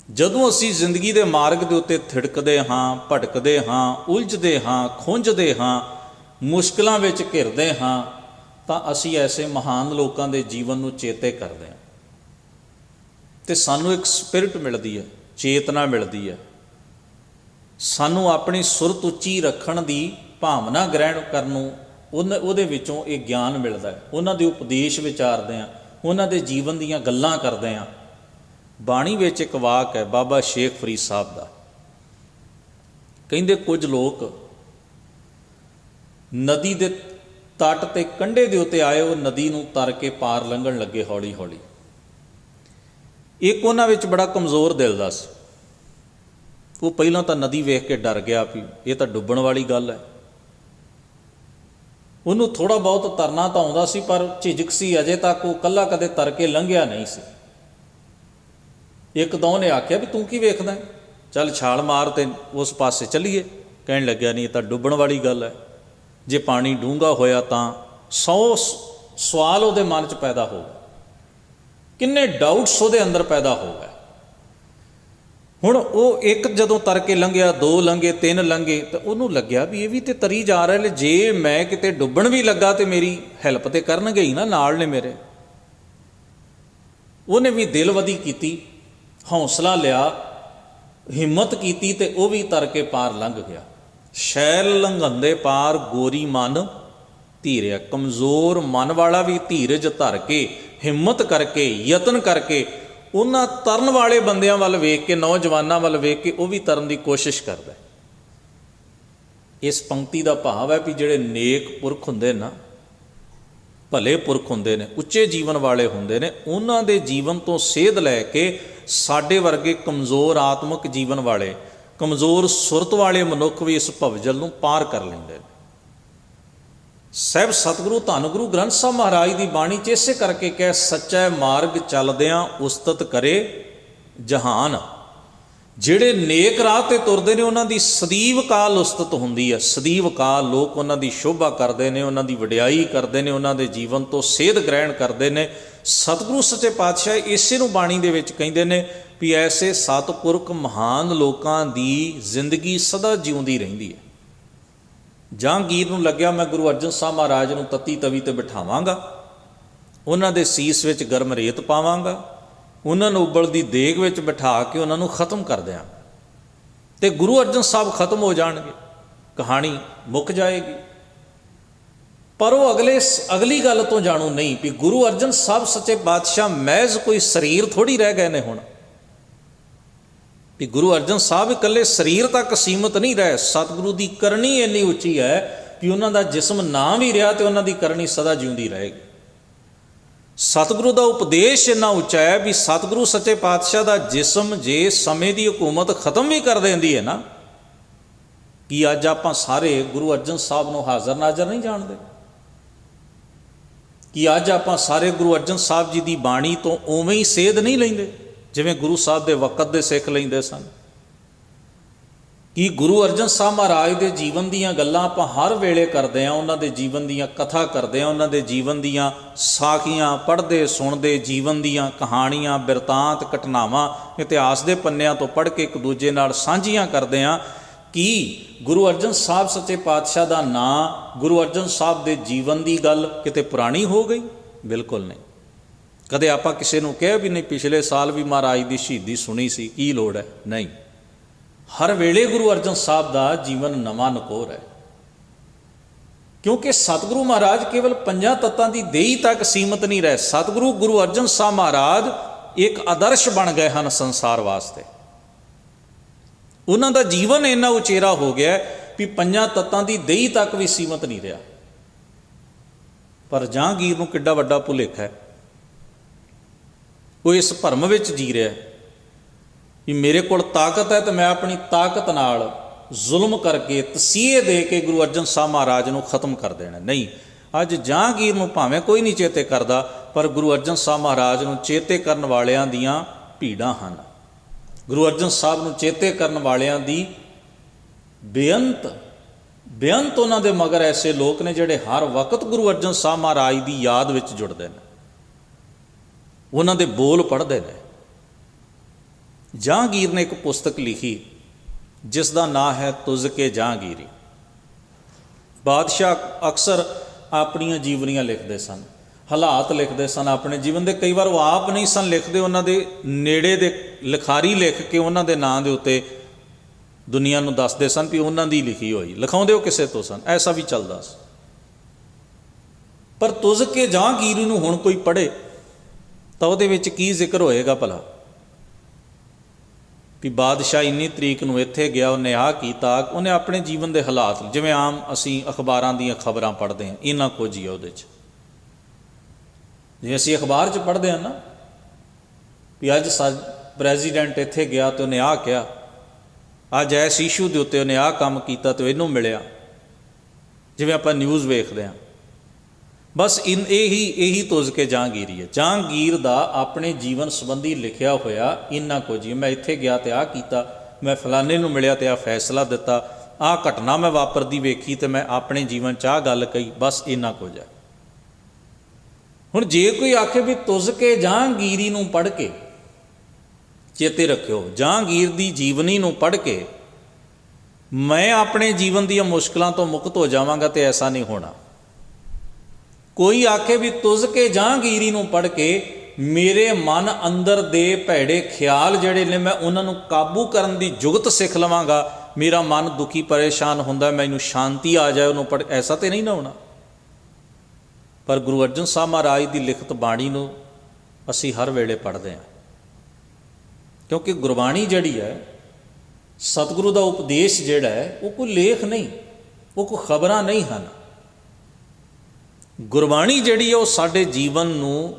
ਜਦੋਂ ਅਸੀਂ ਜ਼ਿੰਦਗੀ ਦੇ ਮਾਰਗ ਦੇ ਉੱਤੇ ਥਿੜਕਦੇ ਹਾਂ, ਭਟਕਦੇ ਹਾਂ, ਉਲਝਦੇ ਹਾਂ, ਖੁੰਝਦੇ ਹਾਂ, ਮੁਸ਼ਕਿਲਾਂ ਵਿੱਚ ਘਿਰਦੇ ਹਾਂ, ਤਾਂ ਅਸੀਂ ਐਸੇ ਮਹਾਨ ਲੋਕਾਂ ਦੇ ਜੀਵਨ ਨੂੰ ਚੇਤੇ ਕਰਦੇ ਹਾਂ ਅਤੇ ਸਾਨੂੰ ਇੱਕ ਸਪਿਰਿਟ ਮਿਲਦੀ ਹੈ, ਚੇਤਨਾ ਮਿਲਦੀ ਹੈ। ਸਾਨੂੰ ਆਪਣੀ ਸੁਰਤ ਉੱਚੀ ਰੱਖਣ ਦੀ ਭਾਵਨਾ ਗ੍ਰਹਿਣ ਕਰਨ ਨੂੰ ਉਹਦੇ ਵਿੱਚੋਂ ਇਹ ਗਿਆਨ ਮਿਲਦਾ ਹੈ। ਉਹਨਾਂ ਦੇ ਉਪਦੇਸ਼ ਵਿਚਾਰਦੇ ਹਾਂ, ਉਹਨਾਂ ਦੇ ਜੀਵਨ ਦੀਆਂ ਗੱਲਾਂ ਕਰਦੇ ਹਾਂ। ਬਾਣੀ ਵਿੱਚ ਇੱਕ ਵਾਕ ਹੈ ਬਾਬਾ ਸ਼ੇਖ ਫਰੀਦ ਸਾਹਿਬ ਦਾ, ਕਹਿੰਦੇ ਕੁਝ ਲੋਕ ਨਦੀ ਦੇ ਤੱਟ ਤੇ ਕੰਢੇ ਦੇ ਉੱਤੇ ਆਏ, ਉਹ ਨਦੀ ਨੂੰ ਤਰ ਕੇ ਪਾਰ ਲੰਘਣ ਲੱਗੇ ਹੌਲੀ ਹੌਲੀ। ਇੱਕ ਉਹਨਾਂ ਵਿੱਚ ਬੜਾ ਕਮਜ਼ੋਰ ਦਿਲ ਦਾ ਸੀ, ਉਹ ਪਹਿਲਾਂ ਤਾਂ ਨਦੀ ਵੇਖ ਕੇ ਡਰ ਗਿਆ ਵੀ ਇਹ ਤਾਂ ਡੁੱਬਣ ਵਾਲੀ ਗੱਲ ਹੈ। ਉਹਨੂੰ ਥੋੜ੍ਹਾ ਬਹੁਤ ਤਰਨਾ ਤਾਂ ਆਉਂਦਾ ਸੀ, ਪਰ ਝਿਜਕ ਸੀ, ਅਜੇ ਤੱਕ ਉਹ ਇਕੱਲਾ ਕਦੇ ਤਰ ਕੇ ਲੰਘਿਆ ਨਹੀਂ ਸੀ। ਇੱਕ ਦੋ ਨੇ ਆਖਿਆ ਵੀ ਤੂੰ ਕੀ ਵੇਖਦਾ, ਚੱਲ ਛਾਲ ਮਾਰ ਤੇ ਉਸ ਪਾਸੇ ਚੱਲੀਏ। ਕਹਿਣ ਲੱਗਿਆ ਨਹੀਂ, ਇਹ ਤਾਂ ਡੁੱਬਣ ਵਾਲੀ ਗੱਲ ਹੈ। ਜੇ ਪਾਣੀ ਡੂੰਘਾ ਹੋਇਆ ਤਾਂ 100 ਸਵਾਲ ਉਹਦੇ ਮਨ 'ਚ ਪੈਦਾ ਹੋ ਗਏ, ਕਿੰਨੇ ਡਾਊਟਸ ਉਹਦੇ ਅੰਦਰ ਪੈਦਾ ਹੋ ਗਏ। ਹੁਣ ਉਹ ਇੱਕ ਜਦੋਂ ਤਰ ਕੇ ਲੰਘਿਆ, 2 ਲੰਘੇ, 3 ਲੰਘੇ, ਤਾਂ ਉਹਨੂੰ ਲੱਗਿਆ ਵੀ ਇਹ ਵੀ ਤੇ ਤਰੀ ਜਾ ਰਹੇ ਨੇ, ਜੇ ਮੈਂ ਕਿਤੇ ਡੁੱਬਣ ਵੀ ਲੱਗਾ ਤੇ ਮੇਰੀ ਹੈਲਪ ਤੇ ਕਰਨਗੇ ਹੀ ਨਾ, ਨਾਲ ਨੇ ਮੇਰੇ। ਉਹਨੇ ਵੀ ਦਿਲਵਦੀ ਕੀਤੀ, ਹੌਸਲਾ ਲਿਆ, ਹਿੰਮਤ ਕੀਤੀ ਤੇ ਉਹ ਵੀ ਤਰ ਕੇ ਪਾਰ ਲੰਘ ਗਿਆ। ਸ਼ੈਲ ਲੰਘੰਦੇ ਪਾਰ ਗੋਰੀ ਮਨ ਧੀਰਿਆ। ਕਮਜ਼ੋਰ ਮਨ ਵਾਲਾ ਵੀ ਧੀਰਜ ਧਰ ਕੇ, ਹਿੰਮਤ ਕਰਕੇ, ਯਤਨ ਕਰਕੇ ਉਹਨਾਂ ਤਰਨ ਵਾਲੇ ਬੰਦਿਆਂ ਵੱਲ ਵੇਖ ਕੇ, ਨੌਜਵਾਨਾਂ ਵੱਲ ਵੇਖ ਕੇ ਉਹ ਵੀ ਤਰਨ ਦੀ ਕੋਸ਼ਿਸ਼ ਕਰਦਾ। ਇਸ ਪੰਕਤੀ ਦਾ ਭਾਵ ਹੈ ਵੀ ਜਿਹੜੇ ਨੇਕ ਪੁਰਖ ਹੁੰਦੇ ਨਾ, ਭਲੇ ਪੁਰਖ ਹੁੰਦੇ ਨੇ, ਉੱਚੇ ਜੀਵਨ ਵਾਲੇ ਹੁੰਦੇ ਨੇ, ਉਹਨਾਂ ਦੇ ਜੀਵਨ ਤੋਂ ਸੇਧ ਲੈ ਕੇ ਸਾਡੇ ਵਰਗੇ ਕਮਜ਼ੋਰ ਆਤਮਿਕ ਜੀਵਨ ਵਾਲੇ, ਕਮਜ਼ੋਰ ਸੁਰਤ ਵਾਲੇ ਮਨੁੱਖ ਵੀ ਇਸ ਭਵਜਲ ਨੂੰ ਪਾਰ ਕਰ ਲੈਂਦੇ ਨੇ। ਸਾਹਿਬ ਸਤਿਗੁਰੂ ਧੰਨ ਗੁਰੂ ਗ੍ਰੰਥ ਸਾਹਿਬ ਮਹਾਰਾਜ ਦੀ ਬਾਣੀ 'ਚ ਇਸੇ ਕਰਕੇ ਕਹਿ, ਸੱਚਾ ਮਾਰਗ ਚੱਲਦਿਆਂ ਉਸਤਤ ਕਰੇ ਜਹਾਨ। ਜਿਹੜੇ ਨੇਕ ਰਾਹ ਤੇ ਤੁਰਦੇ ਨੇ ਉਹਨਾਂ ਦੀ ਸਦੀਵ ਕਾਲ ਉਸਤਤ ਹੁੰਦੀ ਹੈ। ਸਦੀਵ ਕਾਲ ਲੋਕ ਉਹਨਾਂ ਦੀ ਸ਼ੋਭਾ ਕਰਦੇ ਨੇ, ਉਹਨਾਂ ਦੀ ਵਡਿਆਈ ਕਰਦੇ ਨੇ, ਉਹਨਾਂ ਦੇ ਜੀਵਨ ਤੋਂ ਸੇਧ ਗ੍ਰਹਿਣ ਕਰਦੇ ਨੇ। ਸਤਿਗੁਰੂ ਸੱਚੇ ਪਾਤਸ਼ਾਹ ਇਸੇ ਨੂੰ ਬਾਣੀ ਦੇ ਵਿੱਚ ਕਹਿੰਦੇ ਨੇ ਵੀ ਐਸੇ ਸਤਿਪੁਰਖ ਮਹਾਨ ਲੋਕਾਂ ਦੀ ਜ਼ਿੰਦਗੀ ਸਦਾ ਜਿਉਂਦੀ ਰਹਿੰਦੀ ਹੈ। ਜਹਾਂਗੀਰ ਨੂੰ ਲੱਗਿਆ ਮੈਂ ਗੁਰੂ ਅਰਜਨ ਸਾਹਿਬ ਮਹਾਰਾਜ ਨੂੰ ਤੱਤੀ ਤਵੀ ਤੇ ਬਿਠਾਵਾਂਗਾ, ਉਹਨਾਂ ਦੇ ਸੀਸ ਵਿੱਚ ਗਰਮ ਰੇਤ ਪਾਵਾਂਗਾ, ਉਹਨਾਂ ਨੂੰ ਉਬਲਦੀ ਦੇਗ ਵਿੱਚ ਬਿਠਾ ਕੇ ਉਹਨਾਂ ਨੂੰ ਖਤਮ ਕਰ ਦਿਆਂ ਤੇ ਗੁਰੂ ਅਰਜਨ ਸਾਹਿਬ ਖਤਮ ਹੋ ਜਾਣਗੇ, ਕਹਾਣੀ ਮੁੱਕ ਜਾਏਗੀ। ਪਰ ਉਹ ਅਗਲੀ ਗੱਲ ਤੋਂ ਜਾਣੂ ਨਹੀਂ ਵੀ ਗੁਰੂ ਅਰਜਨ ਸਾਹਿਬ ਸੱਚੇ ਪਾਤਸ਼ਾਹ ਮਹਿਜ਼ ਕੋਈ ਸਰੀਰ ਥੋੜ੍ਹੀ ਰਹਿ ਗਏ ਨੇ। ਹੁਣ ਵੀ ਗੁਰੂ ਅਰਜਨ ਸਾਹਿਬ ਇਕੱਲੇ ਸਰੀਰ ਤੱਕ ਸੀਮਤ ਨਹੀਂ ਰਹੇ। ਸਤਿਗੁਰੂ ਦੀ ਕਰਨੀ ਇੰਨੀ ਉੱਚੀ ਹੈ ਕਿ ਉਹਨਾਂ ਦਾ ਜਿਸਮ ਨਾ ਵੀ ਰਿਹਾ ਤੇ ਉਹਨਾਂ ਦੀ ਕਰਨੀ ਸਦਾ ਜਿਉਂਦੀ ਰਹੇਗੀ। ਸਤਿਗੁਰੂ ਦਾ ਉਪਦੇਸ਼ ਇੰਨਾ ਉੱਚਾ ਹੈ ਵੀ ਸਤਿਗੁਰੂ ਸੱਚੇ ਪਾਤਸ਼ਾਹ ਦਾ ਜਿਸਮ ਜੇ ਸਮੇਂ ਦੀ ਹਕੂਮਤ ਖਤਮ ਵੀ ਕਰ ਦਿੰਦੀ ਹੈ ਨਾ, ਕਿ ਅੱਜ ਆਪਾਂ ਸਾਰੇ ਗੁਰੂ ਅਰਜਨ ਸਾਹਿਬ ਨੂੰ ਹਾਜ਼ਰ ਨਾਜ਼ਰ ਨਹੀਂ ਜਾਣਦੇ, ਕਿ ਅੱਜ ਆਪਾਂ ਸਾਰੇ ਗੁਰੂ ਅਰਜਨ ਸਾਹਿਬ ਜੀ ਦੀ ਬਾਣੀ ਤੋਂ ਉਵੇਂ ਹੀ ਸੇਧ ਨਹੀਂ ਲੈਂਦੇ ਜਿਵੇਂ ਗੁਰੂ ਸਾਹਿਬ ਦੇ ਵਕਤ ਦੇ ਸਿੱਖ ਲੈਂਦੇ ਸਨ। ਕਿ ਗੁਰੂ ਅਰਜਨ ਸਾਹਿਬ ਮਹਾਰਾਜ ਦੇ ਜੀਵਨ ਦੀਆਂ ਗੱਲਾਂ ਆਪਾਂ ਹਰ ਵੇਲੇ ਕਰਦੇ ਹਾਂ, ਉਹਨਾਂ ਦੇ ਜੀਵਨ ਦੀਆਂ ਕਥਾ ਕਰਦੇ ਹਾਂ, ਉਹਨਾਂ ਦੇ ਜੀਵਨ ਦੀਆਂ ਸਾਖੀਆਂ ਪੜ੍ਹਦੇ ਸੁਣਦੇ, ਜੀਵਨ ਦੀਆਂ ਕਹਾਣੀਆਂ, ਬਿਰਤਾਂਤ, ਘਟਨਾਵਾਂ ਇਤਿਹਾਸ ਦੇ ਪੰਨਿਆਂ ਤੋਂ ਪੜ੍ਹ ਕੇ ਇੱਕ ਦੂਜੇ ਨਾਲ ਸਾਂਝੀਆਂ ਕਰਦੇ ਹਾਂ। ਕਿ ਗੁਰੂ ਅਰਜਨ ਸਾਹਿਬ ਸੱਚੇ ਪਾਤਸ਼ਾਹ ਦਾ ਨਾਂ, ਗੁਰੂ ਅਰਜਨ ਸਾਹਿਬ ਦੇ ਜੀਵਨ ਦੀ ਗੱਲ ਕਿਤੇ ਪੁਰਾਣੀ ਹੋ ਗਈ? ਬਿਲਕੁਲ ਨਹੀਂ। ਕਦੇ ਆਪਾਂ ਕਿਸੇ ਨੂੰ ਕਿਹਾ ਵੀ ਨਹੀਂ ਪਿਛਲੇ ਸਾਲ ਵੀ ਮਹਾਰਾਜ ਦੀ ਸ਼ਹੀਦੀ ਸੁਣੀ ਸੀ, ਕੀ ਲੋੜ ਹੈ? ਨਹੀਂ। ਹਰ ਵੇਲੇ ਗੁਰੂ ਅਰਜਨ ਸਾਹਿਬ ਦਾ ਜੀਵਨ ਨਵਾਂ ਨਕੋਰ ਹੈ, ਕਿਉਂਕਿ ਸਤਿਗੁਰੂ ਮਹਾਰਾਜ ਕੇਵਲ ਪੰਜਾਂ ਤੱਤਾਂ ਦੀ ਦੇਹੀ ਤੱਕ ਸੀਮਤ ਨਹੀਂ ਰਹੇ। ਸਤਿਗੁਰੂ ਗੁਰੂ ਅਰਜਨ ਸਾਹਿਬ ਮਹਾਰਾਜ ਇੱਕ ਆਦਰਸ਼ ਬਣ ਗਏ ਹਨ ਸੰਸਾਰ ਵਾਸਤੇ। ਉਹਨਾਂ ਦਾ ਜੀਵਨ ਇੰਨਾ ਉਚੇਰਾ ਹੋ ਗਿਆ ਵੀ ਪੰਜਾਂ ਤੱਤਾਂ ਦੀ ਦੇਹੀ ਤੱਕ ਵੀ ਸੀਮਤ ਨਹੀਂ ਰਿਹਾ। ਪਰ ਜਹਾਂਗੀਰ ਨੂੰ ਕਿੱਡਾ ਵੱਡਾ ਭੁਲੇਖਾ ਹੈ, ਉਹ ਇਸ ਭਰਮ ਵਿੱਚ ਜੀ ਰਿਹਾ ਵੀ ਮੇਰੇ ਕੋਲ ਤਾਕਤ ਹੈ ਤੇ ਮੈਂ ਆਪਣੀ ਤਾਕਤ ਨਾਲ ਜ਼ੁਲਮ ਕਰਕੇ ਤਸੀਹੇ ਦੇ ਕੇ ਗੁਰੂ ਅਰਜਨ ਸਾਹਿਬ ਮਹਾਰਾਜ ਨੂੰ ਖਤਮ ਕਰ ਦੇਣਾ। ਨਹੀਂ, ਅੱਜ ਜਹਾਂਗੀਰ ਨੂੰ ਭਾਵੇਂ ਕੋਈ ਨਹੀਂ ਚੇਤੇ ਕਰਦਾ, ਪਰ ਗੁਰੂ ਅਰਜਨ ਸਾਹਿਬ ਮਹਾਰਾਜ ਨੂੰ ਚੇਤੇ ਕਰਨ ਵਾਲਿਆਂ ਦੀਆਂ ਭੀੜਾਂ ਹਨ। ਗੁਰੂ ਅਰਜਨ ਸਾਹਿਬ ਨੂੰ ਚੇਤੇ ਕਰਨ ਵਾਲਿਆਂ ਦੀ ਬੇਅੰਤ ਉਹਨਾਂ ਦੇ ਮਗਰ ਐਸੇ ਲੋਕ ਨੇ ਜਿਹੜੇ ਹਰ ਵਕਤ ਗੁਰੂ ਅਰਜਨ ਸਾਹਿਬ ਮਹਾਰਾਜ ਦੀ ਯਾਦ ਵਿੱਚ ਜੁੜਦੇ ਨੇ, ਉਹਨਾਂ ਦੇ ਬੋਲ ਪੜ੍ਹਦੇ ਨੇ। ਜਹਾਂਗੀਰ ਨੇ ਇੱਕ ਪੁਸਤਕ ਲਿਖੀ ਜਿਸ ਦਾ ਨਾਂ ਹੈ ਤੁਜ਼ ਕੇ ਜਹਾਂਗੀਰੀ। ਬਾਦਸ਼ਾਹ ਅਕਸਰ ਆਪਣੀਆਂ ਜੀਵਨੀਆਂ ਲਿਖਦੇ ਸਨ, ਹਾਲਾਤ ਲਿਖਦੇ ਸਨ ਆਪਣੇ ਜੀਵਨ ਦੇ। ਕਈ ਵਾਰ ਉਹ ਆਪ ਨਹੀਂ ਸਨ ਲਿਖਦੇ, ਉਹਨਾਂ ਦੇ ਨੇੜੇ ਦੇ ਲਿਖਾਰੀ ਲਿਖ ਕੇ ਉਹਨਾਂ ਦੇ ਨਾਂ ਦੇ ਉੱਤੇ ਦੁਨੀਆ ਨੂੰ ਦੱਸਦੇ ਸਨ ਵੀ ਉਹਨਾਂ ਦੀ ਲਿਖੀ ਹੋਈ, ਲਿਖਾਉਂਦੇ ਉਹ ਕਿਸੇ ਤੋਂ ਸਨ। ਐਸਾ ਵੀ ਚੱਲਦਾ ਸੀ। ਪਰ ਤੁਜ਼ ਕੇ ਜਹਾਂਗੀਰੀ ਨੂੰ ਹੁਣ ਕੋਈ ਪੜ੍ਹੇ ਤਾਂ ਉਹਦੇ ਵਿੱਚ ਕੀ ਜ਼ਿਕਰ ਹੋਏਗਾ ਭਲਾ? ਵੀ ਬਾਦਸ਼ਾਹ ਇੰਨੀ ਤਰੀਕ ਨੂੰ ਇੱਥੇ ਗਿਆ, ਉਹਨੇ ਆਹ ਕੀਤਾ। ਉਹਨੇ ਆਪਣੇ ਜੀਵਨ ਦੇ ਹਾਲਾਤ, ਜਿਵੇਂ ਆਮ ਅਸੀਂ ਅਖਬਾਰਾਂ ਦੀਆਂ ਖਬਰਾਂ ਪੜ੍ਹਦੇ ਹਾਂ, ਇੰਨਾ ਕੁਝ ਹੀ ਆ ਉਹਦੇ 'ਚ। ਜਿਵੇਂ ਅਸੀਂ ਅਖਬਾਰ 'ਚ ਪੜ੍ਹਦੇ ਹਾਂ ਨਾ ਵੀ ਅੱਜ ਪ੍ਰੈਜ਼ੀਡੈਂਟ ਇੱਥੇ ਗਿਆ ਅਤੇ ਉਹਨੇ ਆਹ ਕਿਹਾ, ਅੱਜ ਇਸ ਇਸ਼ੂ ਦੇ ਉੱਤੇ ਉਹਨੇ ਆਹ ਕੰਮ ਕੀਤਾ ਅਤੇ ਇਹਨੂੰ ਮਿਲਿਆ, ਜਿਵੇਂ ਆਪਾਂ ਨਿਊਜ਼ ਵੇਖਦੇ ਹਾਂ। ਬਸ ਇਹੀ ਤੁਜ਼ ਕੇ ਜਹਾਂਗੀਰੀ ਹੈ। ਜਹਾਂਗੀਰ ਦਾ ਆਪਣੇ ਜੀਵਨ ਸੰਬੰਧੀ ਲਿਖਿਆ ਹੋਇਆ ਇੰਨਾ ਕੁਝ ਹੀ, ਮੈਂ ਇੱਥੇ ਗਿਆ ਅਤੇ ਆਹ ਕੀਤਾ, ਮੈਂ ਫਲਾਣੇ ਨੂੰ ਮਿਲਿਆ ਅਤੇ ਆਹ ਫੈਸਲਾ ਦਿੱਤਾ, ਆਹ ਘਟਨਾ ਮੈਂ ਵਾਪਰਦੀ ਵੇਖੀ ਅਤੇ ਮੈਂ ਆਪਣੇ ਜੀਵਨ 'ਚ ਆਹ ਗੱਲ ਕਹੀ, ਬਸ ਇੰਨਾ ਕੁਝ ਹੈ। ਹੁਣ ਜੇ ਕੋਈ ਆਖੇ ਵੀ ਤੁਜ਼ ਕੇ ਜਹਾਂਗੀਰੀ ਨੂੰ ਪੜ੍ਹ ਕੇ, ਚੇਤੇ ਰੱਖਿਓ, ਜਹਾਂਗੀਰ ਦੀ ਜੀਵਨੀ ਨੂੰ ਪੜ੍ਹ ਕੇ ਮੈਂ ਆਪਣੇ ਜੀਵਨ ਦੀਆਂ ਮੁਸ਼ਕਲਾਂ ਤੋਂ ਮੁਕਤ ਹੋ ਜਾਵਾਂਗਾ, ਤੇ ਐਸਾ ਨਹੀਂ ਹੋਣਾ। ਕੋਈ ਆਖੇ ਵੀ ਤੁਜ਼ ਕੇ ਜਹਾਂਗੀਰੀ ਨੂੰ ਪੜ੍ਹ ਕੇ ਮੇਰੇ ਮਨ ਅੰਦਰ ਦੇ ਭੈੜੇ ਖਿਆਲ ਜਿਹੜੇ ਨੇ ਮੈਂ ਉਹਨਾਂ ਨੂੰ ਕਾਬੂ ਕਰਨ ਦੀ ਜੁਗਤ ਸਿੱਖ ਲਵਾਂਗਾ, ਮੇਰਾ ਮਨ ਦੁਖੀ ਪਰੇਸ਼ਾਨ ਹੁੰਦਾ, ਮੈਨੂੰ ਸ਼ਾਂਤੀ ਆ ਜਾਏ ਉਹਨੂੰ ਪੜ੍ਹ, ਐਸਾ ਤਾਂ ਨਹੀਂ ਨਾ ਹੋਣਾ। ਪਰ ਗੁਰੂ ਅਰਜਨ ਸਾਹਿਬ ਮਹਾਰਾਜ ਦੀ ਲਿਖਤ ਬਾਣੀ ਨੂੰ ਅਸੀਂ ਹਰ ਵੇਲੇ ਪੜ੍ਹਦੇ ਹਾਂ, ਕਿਉਂਕਿ ਗੁਰਬਾਣੀ ਜਿਹੜੀ ਹੈ, ਸਤਿਗੁਰੂ ਦਾ ਉਪਦੇਸ਼ ਜਿਹੜਾ ਹੈ, ਉਹ ਕੋਈ ਲੇਖ ਨਹੀਂ, ਉਹ ਕੋਈ ਖਬਰਾਂ ਨਹੀਂ ਹਨ। ਗੁਰਬਾਣੀ ਜਿਹੜੀ ਹੈ ਉਹ ਸਾਡੇ ਜੀਵਨ ਨੂੰ